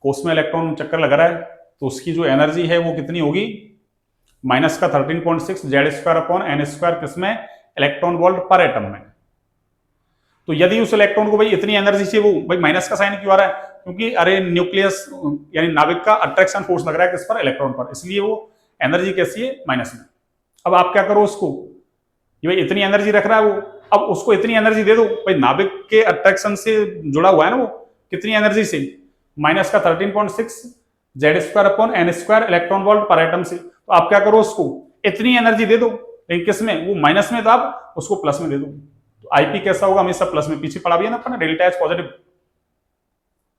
कोष में इलेक्ट्रॉन चक्कर लग रहा है तो उसकी जो एनर्जी है वो कितनी होगी, माइनस का 13.6 Z square upon N square, किसमें, इलेक्ट्रॉन वोल्ट पर एटम में। तो यदि उस इलेक्ट्रॉन को भाई इतनी एनर्जी से, वो भाई माइनस का साइन क्यों आ रहा है, क्योंकि अरे न्यूक्लियस यानी नाभिक का अट्रैक्शन फोर्स लग रहा है किस पर, इलेक्ट्रॉन पर, इसलिए वो एनर्जी कैसी है, माइनस में। अब आप क्या करो उसको, ये भाई इतनी एनर्जी रख रहा है वो, अब उसको इतनी एनर्जी दे दो भाई, नाभिक के अट्रैक्शन से जुड़ा हुआ है ना वो, कितनी एनर्जी से, माइनस का 13.6 Z square upon N square electron volt per atom से। तो आप क्या करो उसको इतनी एनर्जी दे दो, लेकिन किस में, वो माइनस में, तो आप उसको प्लस में दे दो। तो आईपी कैसा होगा, हमेशा प्लस में, पीछे पढ़ा भी है ना अपना, डेल्टा एच पॉजिटिव,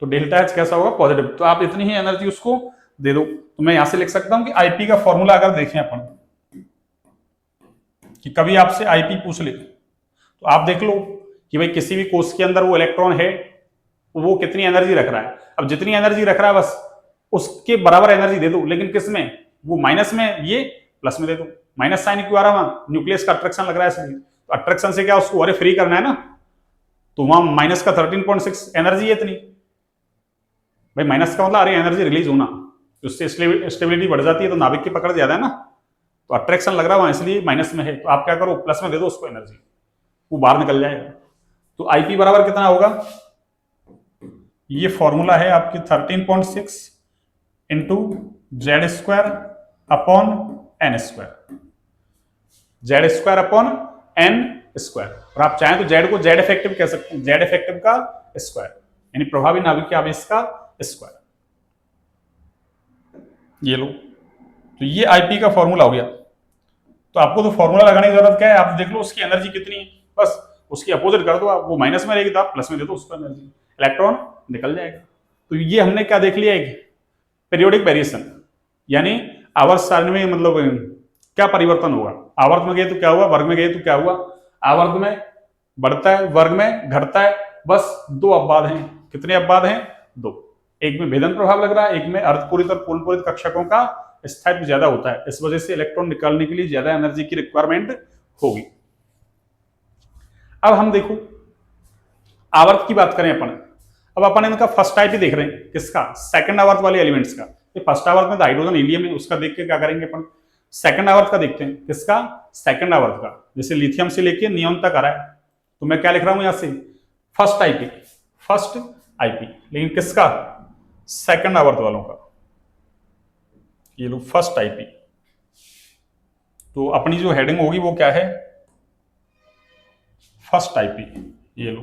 तो डेल्टा एच कैसा होगा, पॉजिटिव। तो आप इतनी ही एनर्जी उसको दे दो। तो मैं यहां से लिख सकता हूं कि आईपी का फॉर्मूला अगर देखें अपन, कि कभी आपसे आईपी पूछ ले तो आप देख लो कि भाई किसी भी कोष के अंदर वो इलेक्ट्रॉन है, वो कितनी एनर्जी रख रहा है। अब जितनी एनर्जी रख रहा है बस उसके बराबर एनर्जी दे दो, लेकिन किस में, वो माइनस में, ये प्लस में दे दो। माइनस साइन क्यों आ रहा है, वहां न्यूक्लियस का अट्रैक्शन लग रहा है इसलिए। तो अट्रैक्शन से क्या, उसको अरे फ्री करना है ना, तो वहां माइनस का 13.6 एनर्जी है इतनी, भाई माइनस का मतलब अरे एनर्जी रिलीज होना, उससे स्टेबिलिटी बढ़ जाती है, तो नाभिक की पकड़ ज्यादा है ना, तो अट्रैक्शन लग रहा है वहां इसलिए माइनस में है। तो आप क्या करो, प्लस में दे दो उसको एनर्जी, वो बाहर निकल जाएगा। तो आईपी बराबर कितना होगा, ये फॉर्मूला है आपकी 13.6 into Z square upon N square, Z square upon N square, और आप चाहें तो जेड को जेड इफेक्टिव कह सकते हैं, जेड इफेक्टिव का स्क्वायर, यानी प्रभावी नाभिकीय आवेश का स्क्वायर। ये लो, तो ये आईपी का फॉर्मूला हो गया। तो आपको तो फॉर्मूला लगाने की जरूरत क्या है, आप देख लो उसकी एनर्जी कितनी है, बस उसकी अपोजिट कर दो आप, वो माइनस में रहेगी तो आप प्लस में दे दो उसको एनर्जी, इलेक्ट्रॉन निकल जाएगा। तो ये हमने क्या देख लिया, एक पीरियोडिक वेरिएशन, यानी आवर्त सारणी में मतलब क्या परिवर्तन होगा, आवर्त में गए तो क्या हुआ, वर्ग में गए तो क्या हुआ, आवर्त में बढ़ता है, वर्ग में घटता है, बस दो अपवाद हैं। कितने अपवाद हैं, दो, एक में भेदन प्रभाव लग रहा है, एक में अर्धपूरित और पूर्णपूरित कक्षकों का स्थायित्व ज्यादा होता है, इस वजह से इलेक्ट्रॉन निकालने के लिए ज्यादा एनर्जी की रिक्वायरमेंट होगी। अब हम देखो आवर्त की बात करें अपन, अब अपन इनका फर्स्ट टाइप ही देख रहे हैं, किसका, सेकंड आवर्त वाले एलिमेंट्स का। फर्स्ट आवर्त में हाइड्रोजन हीलियम है, उसका देख के क्या करेंगे अपन, सेकंड आवर्त का देखते हैं, किसका, सेकंड आवर्त का, जैसे लिथियम से लेके नियोन तक आ रहा है, तो मैं क्या लिख रहा हूं यहां से, फर्स्ट आईपी, फर्स्ट आईपी, लेकिन किसका, सेकंड आवर्त वालों का, ये लो फर्स्ट आईपी। तो अपनी जो हेडिंग होगी वो क्या है, फर्स्ट आईपी, ये लो,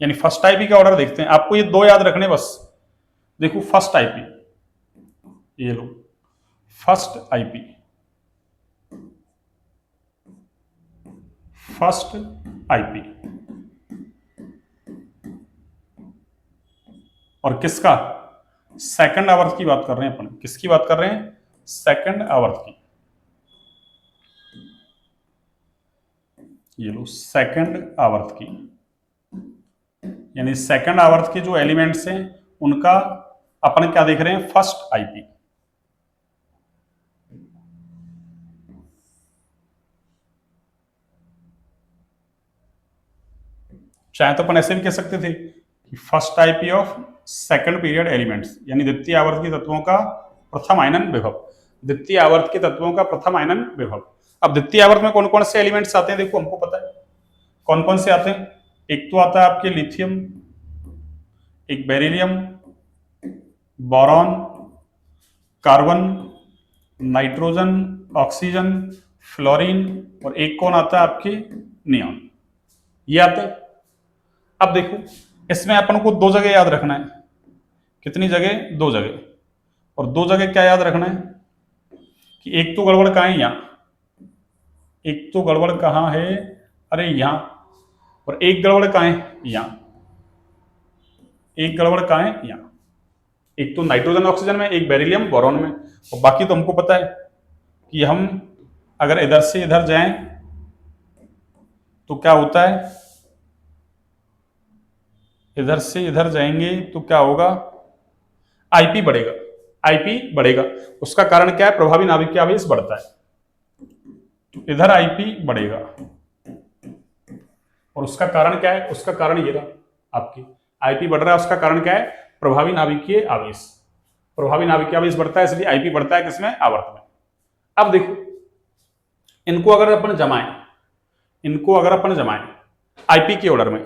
यानी फर्स्ट आईपी का ऑर्डर देखते हैं, आपको ये दो याद रखने बस। देखो फर्स्ट आईपी, ये लो फर्स्ट आईपी, फर्स्ट आईपी, और किसका, सेकंड आवर्त की बात कर रहे हैं अपन, किसकी बात कर रहे हैं, सेकंड आवर्त की, ये लो सेकंड आवर्त की, यानी सेकंड आवर्त के जो एलिमेंट्स हैं उनका अपन क्या देख रहे हैं, फर्स्ट आईपी। चाहे तो अपन ऐसे भी कह सकते थे कि first IP of second period elements, यानी द्वितीय आवर्त के तत्वों का प्रथम आयनन विभव, द्वितीय आवर्त के तत्वों का प्रथम आयनन विभव। अब द्वितीय आवर्त में कौन कौन से एलिमेंट्स आते हैं, देखो हमको पता है कौन कौन से आते हैं। एक तो आता है आपके लिथियम, एक beryllium, boron, carbon, nitrogen, oxygen, fluorine, और एक कौन आता है आपके, नियॉन, ये आते हैं। अब देखो इसमें अपन को दो जगह याद रखना है, कितनी जगह, दो जगह, और दो जगह क्या याद रखना है कि एक तो गड़बड़ कहाँ है, यहां, एक तो गड़बड़ कहाँ है, अरे यहां, और एक गड़बड़ कहाँ है, यहां, एक गड़बड़ कहाँ है, यहां, एक तो नाइट्रोजन ऑक्सीजन में, एक बेरिलियम बोरॉन में, और बाकी तो हमको पता है कि हम अगर इधर से इधर जाएं तो क्या होता है, इधर से इधर जाएंगे तो क्या होगा, आईपी बढ़ेगा, आईपी बढ़ेगा। उसका कारण क्या है, प्रभावी नाभिकीय आवेश बढ़ता है, तो इधर आईपी बढ़ेगा, और उसका कारण क्या है? उसका कारण ये रहा आपकी आईपी बढ़ रहा है। उसका कारण क्या है? प्रभावी नाभिकीय आवेश। प्रभावी नाभिकीय आवेश बढ़ता है, इसलिए आईपी बढ़ता है किसमें? आवर्त में। अब देखो, इनको अगर अपन जमाएं आईपी के ऑर्डर में,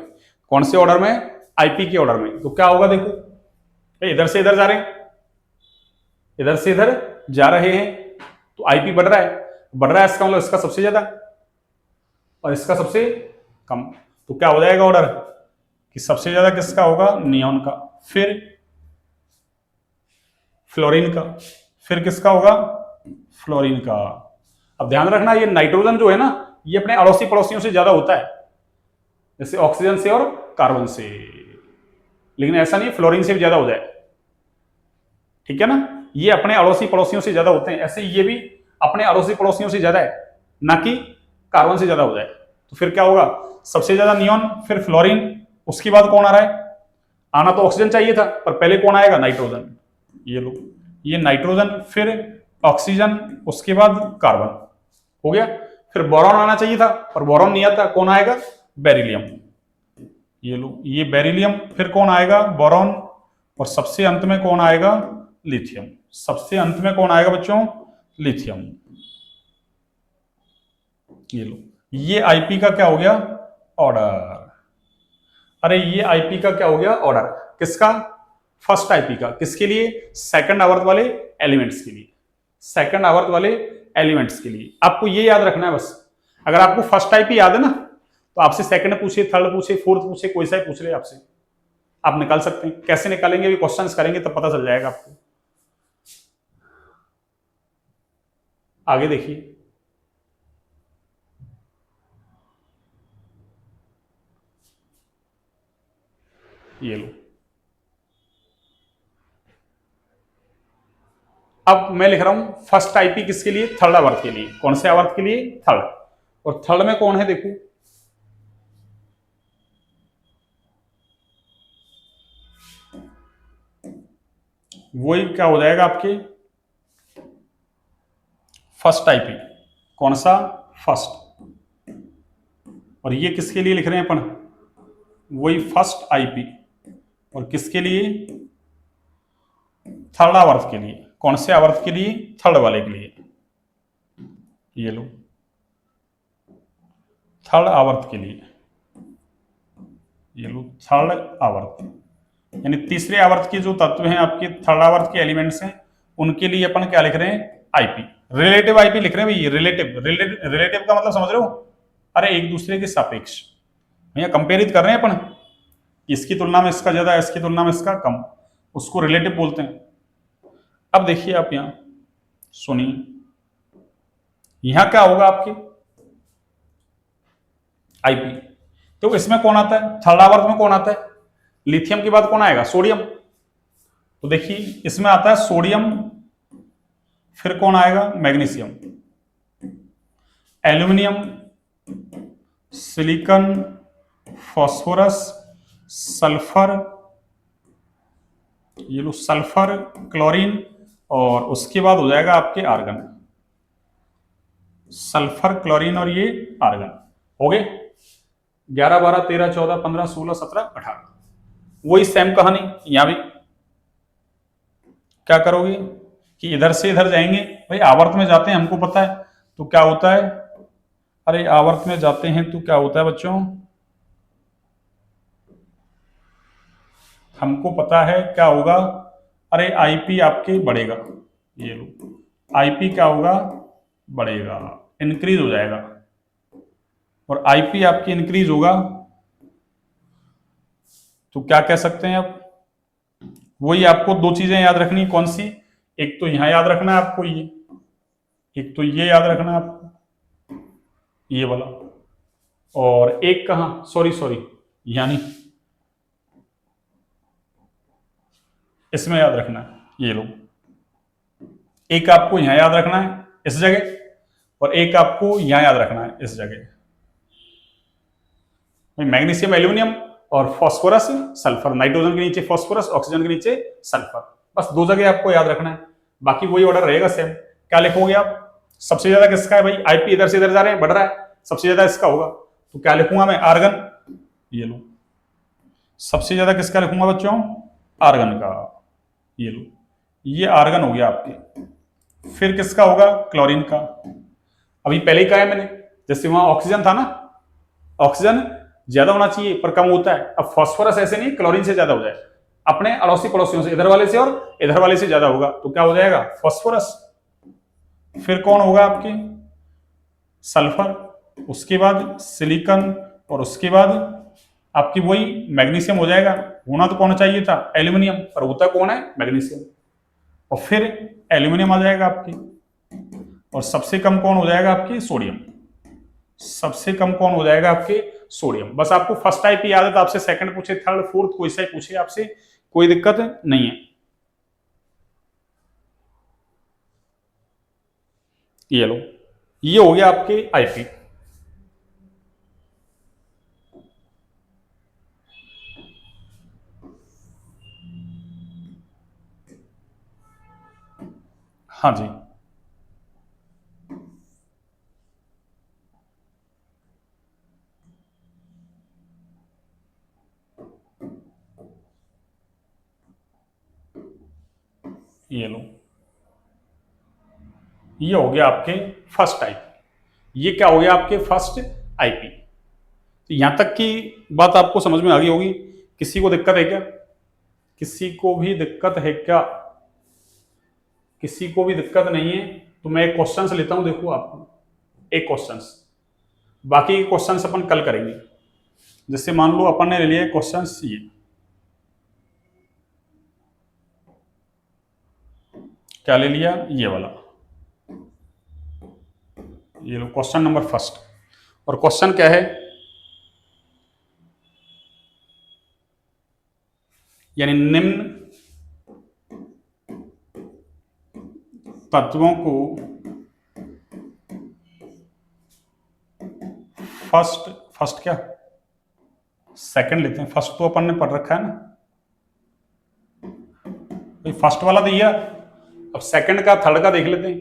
कौन से ऑर्डर में? आईपी के ऑर्डर में, तो क्या होगा? देखो, इधर से इधर जा रहे हैं, इधर से इधर जा रहे हैं, तो आईपी बढ़ रहा है, इसका मतलब इसका सबसे ज्यादा और इसका सबसे कम, तो क्या हो जाएगा ऑर्डर कि सबसे ज्यादा किसका होगा? नियॉन का, फिर फ्लोरीन का, फिर किसका होगा? फ्लोरीन का। अब ध्यान रखना, ये नाइट्रोजन जो है ना, ये अपने अड़ोसी पड़ोसियों से ज्यादा होता है, जैसे ऑक्सीजन से और कार्बन से, लेकिन ऐसा नहीं फ्लोरीन से भी ज्यादा हो जाए, ठीक है ना। ये अपने अड़ोसी पड़ोसियों से ज्यादा होते हैं, ऐसे ये भी अपने अड़ोसी पड़ोसियों से ज्यादा है, ना कि कार्बन से ज्यादा हो जाए। तो फिर क्या होगा? सबसे ज्यादा नियॉन, फिर फ्लोरीन, उसके बाद कौन आ रहा है? आना तो ऑक्सीजन चाहिए था, पर पहले कौन आएगा? नाइट्रोजन। ये लो, ये नाइट्रोजन, फिर ऑक्सीजन, उसके बाद कार्बन, हो गया। फिर बोरॉन आना चाहिए था, पर बोरॉन नहीं आता, कौन आएगा? बेरिलियम। ये लो, ये बेरिलियम, फिर कौन आएगा? बोरॉन, और सबसे अंत में कौन आएगा? लिथियम। सबसे अंत में कौन आएगा बच्चों? लिथियम। ये लो, ये आईपी का क्या हो गया? ऑर्डर। अरे ये आईपी का क्या हो गया? ऑर्डर। किसका? फर्स्ट आईपी का। किसके लिए? सेकंड आवर्त वाले एलिमेंट्स के लिए, सेकंड आवर्त वाले एलिमेंट्स के लिए। आपको ये याद रखना है बस। अगर आपको फर्स्ट आईपी याद है ना, तो आपसे सेकंड पूछे, थर्ड पूछे, फोर्थ पूछे, कोई सा ही पूछ ले आपसे, आप निकाल सकते हैं। कैसे निकालेंगे? भी क्वेश्चंस करेंगे तब पता चल जाएगा आपको। आगे देखिए, ये लो, अब मैं लिख रहा हूं फर्स्ट आईपी किसके लिए? थर्ड आवर्त के लिए। कौन से आवर्त के लिए? थर्ड। और थर्ड में कौन है? देखो, वही क्या हो जाएगा आपके? First IP. कौन सा? फर्स्ट। और ये किसके लिए लिख रहे हैं अपन? वही फर्स्ट आईपी। और किसके लिए? थर्ड आवर्त के लिए। कौन से आवर्त के लिए? थर्ड वाले के लिए। ये लो, थर्ड आवर्त के लिए। ये लो, थर्ड आवर्त, यानी तीसरे आवर्त के जो तत्व हैं आपके, थर्ड आवर्त के एलिमेंट्स हैं, उनके लिए अपन क्या लिख रहे हैं? आईपी। रिलेटिव आईपी लिख रहे हैं भैया। रिलेटिव का मतलब समझ रहे हो? अरे एक दूसरे के सापेक्ष, भैया कंपेरिज कर रहे हैं अपन, इसकी तुलना में इसका ज्यादा, इसकी तुलना में इसका कम, उसको रिलेटिव बोलते हैं। अब देखिए आप यहां सुनिए, यहां क्या होगा आपके? आईपी। तो इसमें कौन आता है? थर्ड आवर्त में कौन आता है? लिथियम के बाद कौन आएगा? सोडियम। तो देखिए इसमें आता है सोडियम, फिर कौन आएगा? Magnesium, aluminium, silicon, phosphorus, sulphur, ये लो सल्फर, क्लोरीन, और उसके बाद हो जाएगा आपके आर्गन। सल्फर, क्लोरीन और ये आर्गन हो गए। 11, 12, 13, 14, 15, 16, 17, 18। वही सेम कहानी यहां भी। क्या करोगे कि इधर से इधर जाएंगे, भाई आवर्त में जाते हैं हमको पता है, तो क्या होता है? अरे आवर्त में जाते हैं तो क्या होता है बच्चों? हमको पता है क्या होगा? अरे आईपी आपके बढ़ेगा। ये लो, आईपी क्या होगा? बढ़ेगा, इंक्रीज हो जाएगा। और आईपी आपकी इंक्रीज होगा तो क्या कह सकते हैं आप? वही आपको दो चीजें याद रखनी। कौन सी? एक तो यहां याद रखना है आपको, ये, एक तो ये याद रखना है आपको, ये वाला, और एक कहां? सॉरी यानी इसमें याद रखना है। ये लो, एक आपको यहां याद रखना है इस जगह, और एक आपको यहां याद रखना है इस जगह। मैग्नीशियम, एल्यूमिनियम और फास्फोरस, सल्फर। नाइट्रोजन के नीचे फास्फोरस, ऑक्सीजन के नीचे सल्फर। बस दो जगह आपको याद रखना है, बाकी वही ऑर्डर रहेगा सेम। क्या लिखोगे आप? सबसे ज्यादा किसका है भाई? आईपी इधर से इधर जा रहे हैं, बढ़ रहा है, सबसे ज्यादा इसका होगा, तो क्या लिखूंगा मैं? आर्गन। ये लो, सबसे ज्यादा किसका लिखूंगा बच्चों, आर्गन का, ये लो, ये आर्गन हो गया आपके। फिर किसका होगा, क्लोरीन का। अभी पहले ही कहा है मैंने, जैसे वहां ऑक्सीजन था ना, ऑक्सीजन ज्यादा होना चाहिए पर कम होता है। अब फास्फोरस ऐसे नहीं क्लोरीन से ज्यादा हो जाए, अपने अड़ोसी पड़ोसियों से, इधर वाले से और इधर वाले से ज्यादा होगा तो क्या हो जाएगा, फास्फोरस। फिर कौन होगा आपके, सल्फर, उसके बाद सिलिकॉन, और उसके बाद आपकी वही मैग्नीशियम हो जाएगा। होना तो कौन चाहिए था, एल्यूमिनियम, पर होता कौन है, मैग्नीशियम। और फिर एल्यूमिनियम आ जाएगा आपकी, और सबसे कम कौन हो जाएगा आपकी, सोडियम। सबसे कम कौन हो जाएगा आपके, सोडियम। बस आपको फर्स्ट टाइप की याद है तो आपसे सेकंड पूछे, थर्ड, फोर्थ, कोई सा पूछे आपसे, कोई दिक्कत नहीं है। ये लो, ये हो गया आपके आईपी। हाँ जी, ये लो, ये हो गया आपके फर्स्ट टाइप। ये क्या हो गया आपके फर्स्ट आईपी। तो यहां तक की बात आपको समझ में आ गई होगी। किसी को दिक्कत है क्या, किसी को भी दिक्कत है क्या, किसी को भी दिक्कत नहीं है तो मैं एक क्वेश्चन लेता हूं, देखो आपको एक क्वेश्चन, बाकी के क्वेश्चन अपन कल करेंगे। जैसे मान लो अपन ने ले लिया क्वेश्चन ये, क्या ले लिया, ये वाला, ये लो क्वेश्चन नंबर फर्स्ट। और क्वेश्चन क्या है, यानी निम्न तत्वों को फर्स्ट, फर्स्ट क्या, सेकंड लेते हैं, फर्स्ट तो अपन ने पढ़ रखा है ना भाई, फर्स्ट वाला दिया। अब सेकंड का थर्ड का देख लेते हैं।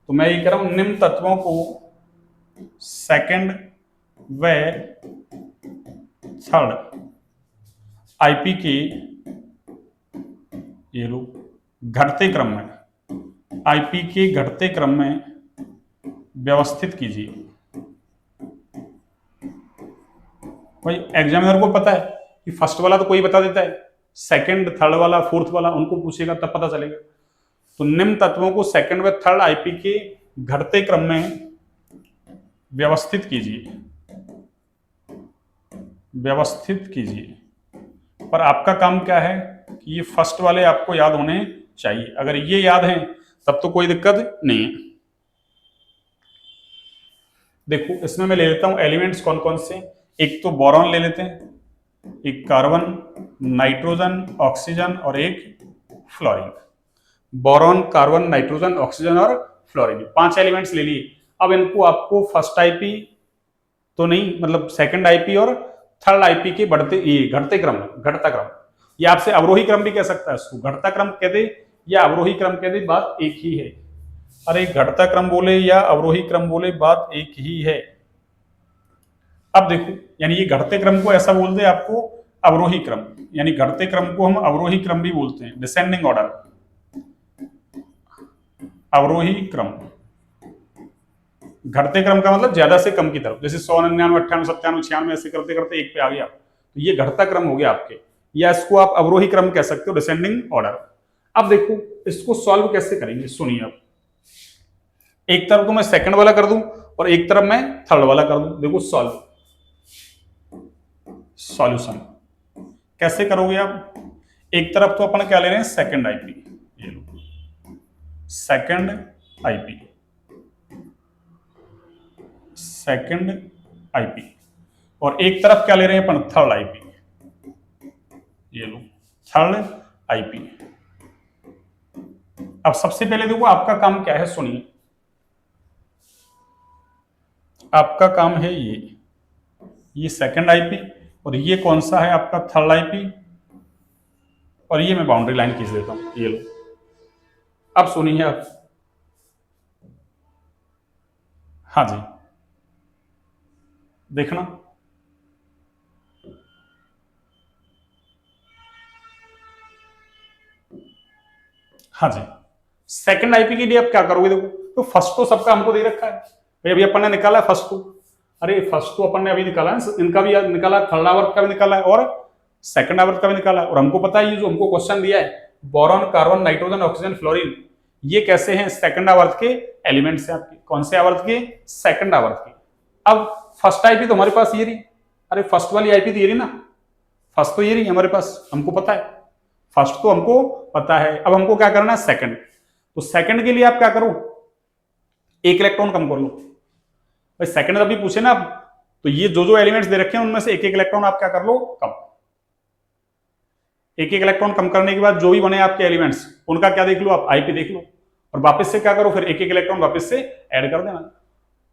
तो मैं ये कह रहा हूं, निम्न तत्वों को सेकंड व थर्ड आईपी के, ये लो, घटते क्रम में, आईपी के घटते क्रम में व्यवस्थित कीजिए। भाई एग्जामिनर को पता है कि फर्स्ट वाला तो कोई बता देता है, सेकंड, थर्ड वाला, फोर्थ वाला उनको पूछेगा तब पता चलेगा। तो निम्न तत्वों को सेकंड व थर्ड आईपी के घटते क्रम में व्यवस्थित कीजिए, व्यवस्थित कीजिए। पर आपका काम क्या है कि ये फर्स्ट वाले आपको याद होने चाहिए। अगर ये याद है तब तो कोई दिक्कत नहीं है। देखो इसमें मैं ले लेता हूं एलिमेंट्स कौन कौन से। एक तो बोरॉन ले लेते हैं, एक कार्बन, नाइट्रोजन, ऑक्सीजन और एक fluorine. Boron, carbon, nitrogen, oxygen और फ्लोरीन, 5 एलिमेंट्स ले लिए। अब इनको आपको फर्स्ट आईपी तो नहीं, मतलब सेकंड आईपी और थर्ड आईपी के बढ़ते, ये घटते क्रम, घटता क्रम, ये आपसे अवरोही क्रम भी कह सकता है इसको, घटता क्रम कह दे या अवरोही क्रम कह दे, बात एक ही है। अरे घटता क्रम बोले या अवरोही क्रम बोले, बात एक ही है। अब देखो, यानी ये घटते क्रम को ऐसा बोल दे आपको अवरोही क्रम, यानी घटते क्रम को हम अवरोही क्रम भी बोलते हैं, डिसेंडिंग ऑर्डर, अवरोही क्रम। घटते क्रम का मतलब ज्यादा से कम की तरफ, जैसे 100, 99, 98, 97, 96 ऐसे करते करते एक पे आ गया, तो ये घटता क्रम हो गया आपके, या इसको आप अवरोही क्रम कह सकते हो, डिसेंडिंग ऑर्डर। अब देखो इसको सॉल्व कैसे करेंगे, सुनिए। अब एक तरफ तो मैं सेकंड वाला कर दूं और एक तरफ मैं थर्ड वाला कर दूं। देखो सॉल्व, सॉल्यूशन कैसे करोगे आप। एक तरफ तो अपन क्या ले रहे हैं, सेकंड आईपी, ये लो सेकंड आईपी, सेकंड आईपी, और एक तरफ क्या ले रहे हैं अपन, थर्ड आईपी, ये लो थर्ड आईपी। अब सबसे पहले देखो आपका काम क्या है, सुनिए। आपका काम है ये सेकंड आईपी, और ये कौन सा है आपका, थर्ड आईपी, और ये मैं बाउंड्री लाइन खींच देता हूं, ये लो। अब सुनिए आप, हाँ जी, देखना हाँ जी। सेकंड आईपी के लिए आप क्या करोगे, देखो तो फर्स्ट तो सबका हमको दे रखा है भाई, अभी अपन ने निकाला है फर्स्ट को, अरे फर्स्ट तो अपन ने अभी निकाला है, इनका भी निकाला, थर्ड आवर्त का भी निकाला है और सेकंड आवर्त का भी निकाला है, और हमको पता है ये जो हमको क्वेश्चन दिया है boron, carbon, nitrogen, oxygen, fluorine, ये कैसे हैं, सेकंड आवर्त के एलिमेंट्स हैं आपके। कौन से आवर्त के, सेकंड आवर्त के। अब फर्स्ट आईपी तो हमारे पास ये रही, अरे फर्स्ट वाली आईपी तो ये रही ना, फर्स्ट तो ये रही हमारे पास, हमको पता है फर्स्ट तो हमको पता है। अब हमको क्या करना है, सेकंड। तो सेकंड के लिए आप क्या करो, एक इलेक्ट्रॉन कम कर लो भाई, सेकंड अभी पूछे ना आप, तो ये जो जो एलिमेंट्स दे रखे हैं उनमें से एक एक इलेक्ट्रॉन आप क्या कर लो, कम। एक एक इलेक्ट्रॉन कम करने के बाद जो भी बने आपके एलिमेंट्स, उनका क्या देख लो आप, आईपी देख लो, और वापस से क्या करो, फिर एक एक इलेक्ट्रॉन वापस से ऐड कर देना।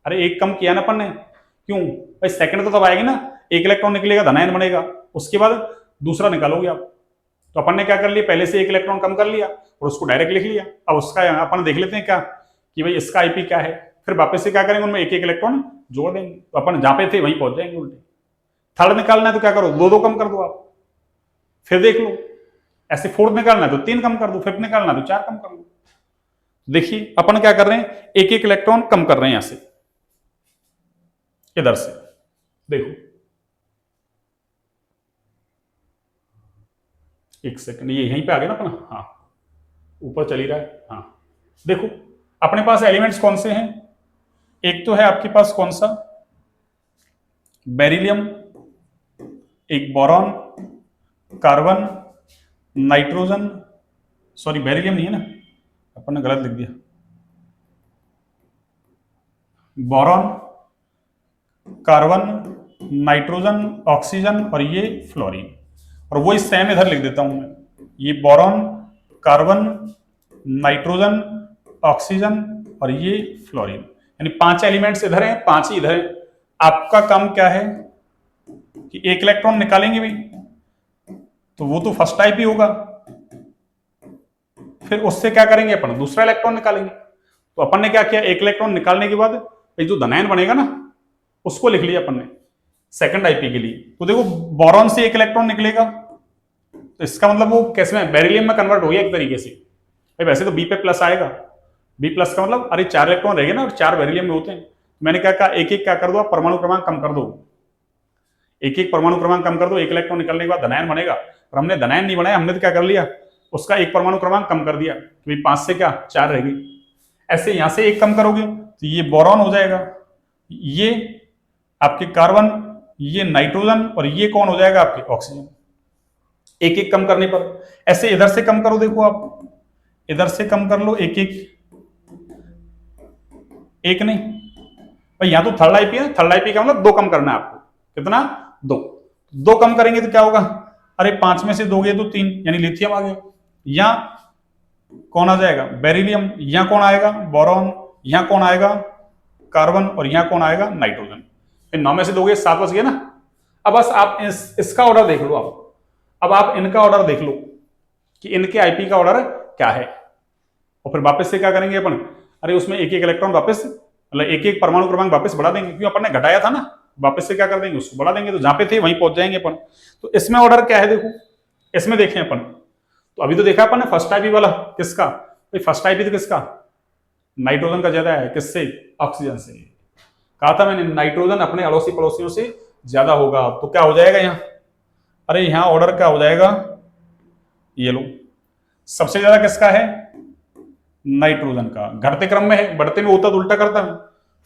अरे एक कम किया ना अपन ने, क्यों भाई, सेकंड तो तब आएगी ना, एक इलेक्ट्रॉन निकलेगा, धनायन बनेगा, उसके बाद दूसरा निकालोगे आप। तो अपन ने क्या कर लिया, पहले से एक इलेक्ट्रॉन कम कर लिया और उसको डायरेक्ट लिख लिया। अब उसका अपन देख लेते हैं क्या कि भाई इसका आईपी क्या है, फिर वापस से क्या करेंगे, उनमें एक एक इलेक्ट्रॉन जोड़ देंगे, तो अपन जहां पे थे वहीं पहुंच जाएंगे उल्टे। थर्ड निकालना है तो क्या करो, दो दो कम कर दो आप, फिर देख लो। ऐसे फोर्थ निकालना है तो तीन कम कर दो, फिफ्थ निकालना है तो चार कम कर लो। देखिए अपन क्या कर रहे हैं, एक एक इलेक्ट्रॉन कम कर रहे हैं यहां से, इधर से देखो, एक सेकंड, ये यहीं पे आ गया ना अपना, हाँ ऊपर चली रहा है, हाँ देखो अपने पास एलिमेंट्स कौन से हैं, एक तो है आपके पास कौन सा, बेरिलियम, एक boron, carbon, nitrogen, sorry beryllium नहीं है ना, अपन ने गलत लिख दिया, बोरॉन, कार्बन, नाइट्रोजन, ऑक्सीजन और ये फ्लोरीन, और वही सेम इधर लिख देता हूं मैं, ये बोरॉन, कार्बन, नाइट्रोजन, ऑक्सीजन और ये फ्लोरीन, यानी पांच एलिमेंट्स इधर हैं, पांच ही इधर हैं। आपका काम क्या है कि एक इलेक्ट्रॉन निकालेंगे भी, तो वो तो फर्स्ट टाइप ही होगा, फिर उससे क्या करेंगे अपन, दूसरा इलेक्ट्रॉन निकालेंगे। तो अपन ने क्या किया, एक इलेक्ट्रॉन निकालने के बाद जो धनायन बनेगा ना उसको लिख लिया अपन ने सेकंड आईपी के लिए। तो देखो बोरॉन से एक इलेक्ट्रॉन निकलेगा, तो इसका मतलब वो कैसे में, बेरिलियम में कन्वर्ट हो गया एक तरीके से भाई, वैसे तो बी पे प्लस आएगा, बी प्लस का मतलब अरे चार इलेक्ट्रॉन रहेंगे ना और चार बेरिलियम में होते हैं। मैंने क्या कहा, एक एक क्या कर दो आप, परमाणु क्रमांक कम कर दो, एक एक परमाणु क्रमांक कम कर दो, एक इलेक्ट्रॉन निकलने के बाद धनायन बनेगा, और हमने धनायन नहीं बनाया, हमने तो क्या कर लिया, उसका एक परमाणु क्रमांक कम कर दिया, तो पांच से क्या चार रहेगी। ऐसे यहां से एक कम करोगे तो ये बोरॉन हो जाएगा, ये आपके कार्बन, ये नाइट्रोजन और ये कौन हो जाएगा आपके ऑक्सीजन, एक एक कम करने पर। ऐसे इधर से कम करो, देखो आप इधर से कम कर लो, एक एक, एक नहीं भाई, यहां तो थर्ड आईपी है, थर्ड आईपी का मतलब दो कम करना है आपको, कितना, दो, दो कम करेंगे तो क्या होगा, अरे पांच में से दोगे तो तीन, यानी लिथियम आ गया, यहां कौन आ जाएगा, बेरिलियम, यहां कौन आएगा, बोरॉन, यहां कौन आएगा, कार्बन और यहां कौन आएगा, नाइट्रोजन। फिर नौ में से दोगे सात बच गए ना। अब बस आप इसका ऑर्डर देख लो, अब आप इनका ऑर्डर देख लो कि इनके आईपी का ऑर्डर क्या है, और फिर वापस से क्या करेंगे अपन, अरे उसमें एक एक इलेक्ट्रॉन वापस, मतलब एक एक परमाणु क्रमांक वापस बढ़ा देंगे, क्योंकि अपन ने घटाया था ना, वापस से क्या कर देंगे, उसको बढ़ा देंगे, तो जहां पे थे वहीं पहुंच जाएंगे अपन। तो इसमें ऑर्डर क्या है, देखो इसमें देखें अपन, तो अभी तो देखा अपन ने फर्स्ट आईपी वाला किसका, भाई फर्स्ट आईपी तो किसका, नाइट्रोजन का ज्यादा है, किससे, ऑक्सीजन से। कहा था मैंने नाइट्रोजन अपने अड़ोसी पड़ोसियों से ज्यादा होगा, तो क्या हो जाएगा यहाँ, अरे यहाँ ऑर्डर क्या हो जाएगा, ये लो, सबसे ज्यादा किसका है, नाइट्रोजन का, घटते क्रम में है, बढ़ते में होता तो उल्टा करता है।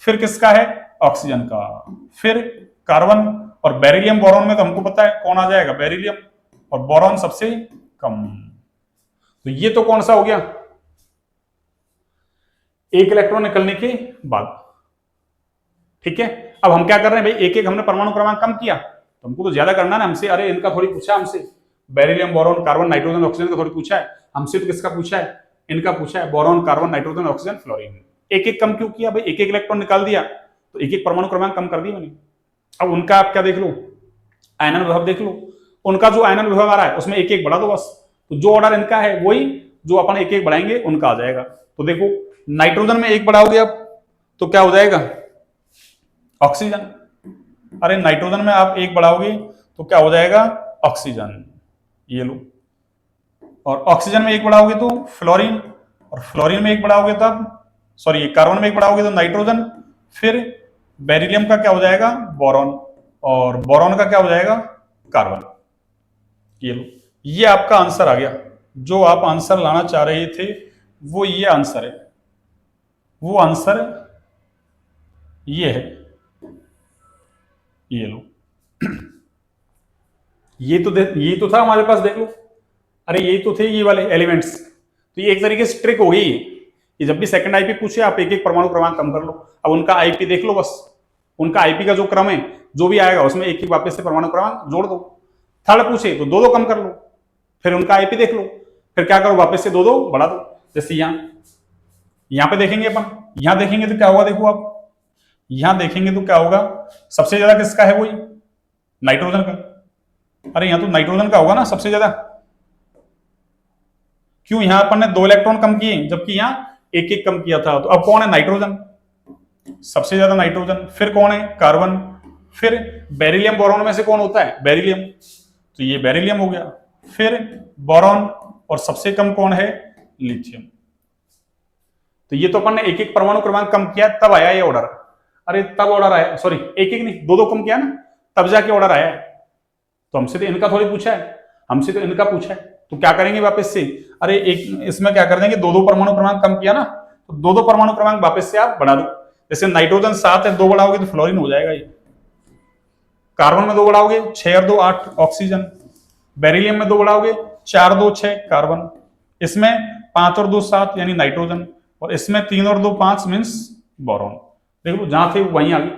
फिर किसका है, ऑक्सीजन का, फिर कार्बन, और बेरिलियम बोरॉन में तो हमको पता है कौन आ जाएगा, बेरिलियम, और बोरॉन सबसे कम। तो ये तो कौन सा हो गया, एक इलेक्ट्रॉन निकलने के बाद, ठीक है। अब हम क्या कर रहे हैं भाई, एक एक हमने परमाणु क्रमांक कम किया, तो हमको तो ज्यादा करना ना हमसे, अरे इनका थोड़ी पूछा हमसे, beryllium, boron, carbon, nitrogen, oxygen का थोड़ी पूछा है हमसे, तो किसका पूछा है, इनका पूछा है, boron, carbon, nitrogen, oxygen, fluorine. एक एक कम क्यों किया भाई, एक एक इलेक्ट्रॉन निकाल दिया तो एक एक परमाणु क्रमांक कम कर दिया मैंने। अब उनका आप क्या देख लो, आयनन विभव देख लो, उनका जो आयनन विभव आ रहा है उसमें एक एक बढ़ा दो बस, तो जो ऑर्डर इनका है वही जो अपन एक एक बढ़ाएंगे उनका आ जाएगा। तो देखो नाइट्रोजन में एक बढ़ाओगे आप तो क्या हो जाएगा, ऑक्सीजन, अरे नाइट्रोजन में आप एक बढ़ाओगे तो क्या हो जाएगा, ऑक्सीजन, ये लो। और ऑक्सीजन में एक बढ़ाओगे तो फ्लोरीन, और फ्लोरीन में एक बढ़ाओगे तब सॉरी कार्बन में एक बढ़ाओगे तो नाइट्रोजन, फिर बेरिलियम का क्या हो जाएगा बोरॉन, और बोरॉन का क्या हो जाएगा कार्बन। ये लो, ये आपका आंसर आ गया। जो आप आंसर लाना चाह रहे थे वो ये आंसर है, वो आंसर ये है, ये लो। ये तो था हमारे पास, देख लो। अरे ये तो थे ये वाले एलिमेंट्स। तो ये एक तरीके से ट्रिक हो गई कि जब भी सेकंड आईपी पूछे आप एक एक परमाणु क्रमांक कम कर लो। अब उनका आईपी देख लो, बस उनका आईपी का जो क्रम है जो भी आएगा उसमें एक एक वापस से परमाणु क्रमांक जोड़ दो। थर्ड पूछे तो दो दो कम कर लो, फिर उनका आईपी देख लो, फिर क्या करो वापस से दो दो बढ़ा दो। जैसे यहां पे देखेंगे अपन, यहां देखेंगे तो क्या होगा, देखो आप यहां देखेंगे तो क्या होगा, सबसे ज्यादा किसका है, वही नाइट्रोजन का। अरे यहां तो नाइट्रोजन का होगा ना सबसे ज्यादा, क्यों यहां अपन ने 2 इलेक्ट्रॉन कम किए जबकि यहां एक एक कम किया था। तो अब कौन है, नाइट्रोजन, सबसे ज्यादा नाइट्रोजन, फिर कौन है कार्बन, फिर बेरिलियम बोरॉन में से कौन होता है बेरिलियम, तो ये बेरिलियम हो गया, फिर बोरॉन, और सबसे कम कौन है लिथियम। तो ये तो अपन ने एक एक परमाणु क्रमांक कम किया तब आया ये ऑर्डर। अरे तब ऑर्डर आया, सॉरी एक एक नहीं दो दो कम किया ना तब जाके ऑर्डर आया है। तो हमसे तो इनका थोड़ी पूछा है, हमसे तो इनका पूछा है। तो क्या करेंगे वापस से, अरे एक इसमें क्या कर देंगे, दो दो परमाणु क्रमांक कम किया ना तो दो दो परमाणु क्रमांक वापस से आप बढ़ा दो। जैसे नाइट्रोजन 7 है, 2 बढ़ाओगे तो फ्लोरीन हो जाएगा ये। कार्बन में 2 बढ़ाओगे 6 और 2 8 ऑक्सीजन, बेरिलियम में 2 बढ़ाओगे 4 2 6 कार्बन, इसमें 5 और 2 7 यानी नाइट्रोजन, और इसमें 3 और 2 5 मीन्स बोरॉन। देख लो जहां थे वहीं आ गए,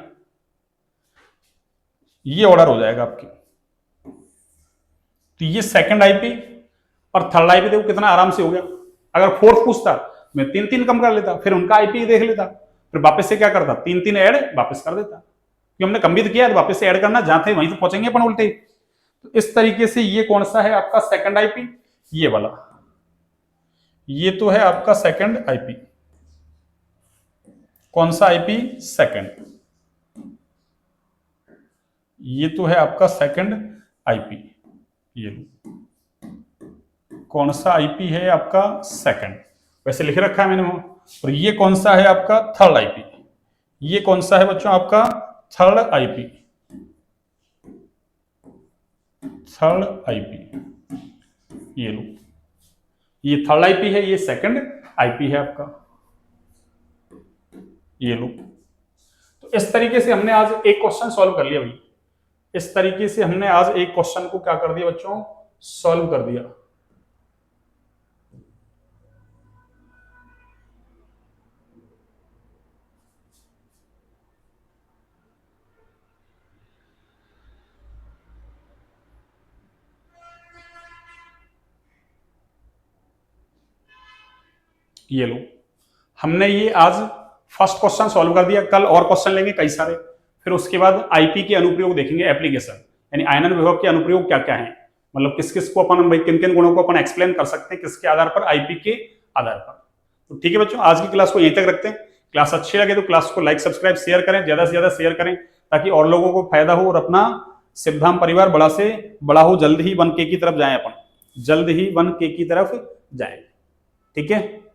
ये ऑर्डर हो जाएगा आपकी। तो ये सेकंड आईपी और थर्ड आईपी देखो कितना आराम से हो गया। अगर फोर्थ पूछता मैं 3 3 कम कर लेता, फिर उनका आईपी देख लेता, फिर वापस से क्या करता 3 3 ऐड वापस कर देता, क्योंकि हमने कम भी तो किया है तो वापस से ऐड करना, जहां थे वहीं तो पहुंचेंगे अपन उल्टे। तो इस तरीके से ये कौन सा है आपका सेकंड आईपी, ये वाला, ये तो है आपका सेकंड आईपी। कौन सा आईपी, सेकंड, ये तो है आपका सेकंड आईपी। ये लो, कौन सा आईपी है आपका सेकंड, वैसे लिख रखा है मैंने वहां। और ये कौन सा है आपका थर्ड आईपी, ये कौन सा है बच्चों आपका थर्ड आईपी, थर्ड आईपी। ये लो, ये थर्ड आईपी है, ये सेकंड आईपी है आपका। ये लो, तो इस तरीके से हमने आज एक क्वेश्चन सॉल्व कर लिया भाई। इस तरीके से हमने आज एक क्वेश्चन को क्या कर दिया बच्चों, सॉल्व कर दिया। ये लो, हमने ये आज फर्स्ट क्वेश्चन सॉल्व कर दिया। कल और क्वेश्चन लेंगे कई सारे, फिर उसके बाद आईपी के अनुप्रयोग देखेंगे, एप्लीकेशन, यानी आयनन विभव के अनुप्रयोग क्या क्या है, मतलब किस किस को अपन भाई किन किन गुणों को अपन एक्सप्लेन कर सकते हैं किसके आधार पर, आईपी के आधार पर। तो ठीक है बच्चों, आज की क्लास को यहीं तक रखते हैं। क्लास अच्छी लगे तो क्लास को लाइक सब्सक्राइब शेयर करें, ज्यादा से ज्यादा शेयर करें ताकि और लोगों को फायदा हो, और अपना सिद्धांत परिवार बड़ा से बड़ा हो, जल्द ही 1K की तरफ जाएं अपन, जल्द ही 1K की तरफ जाएं। ठीक है।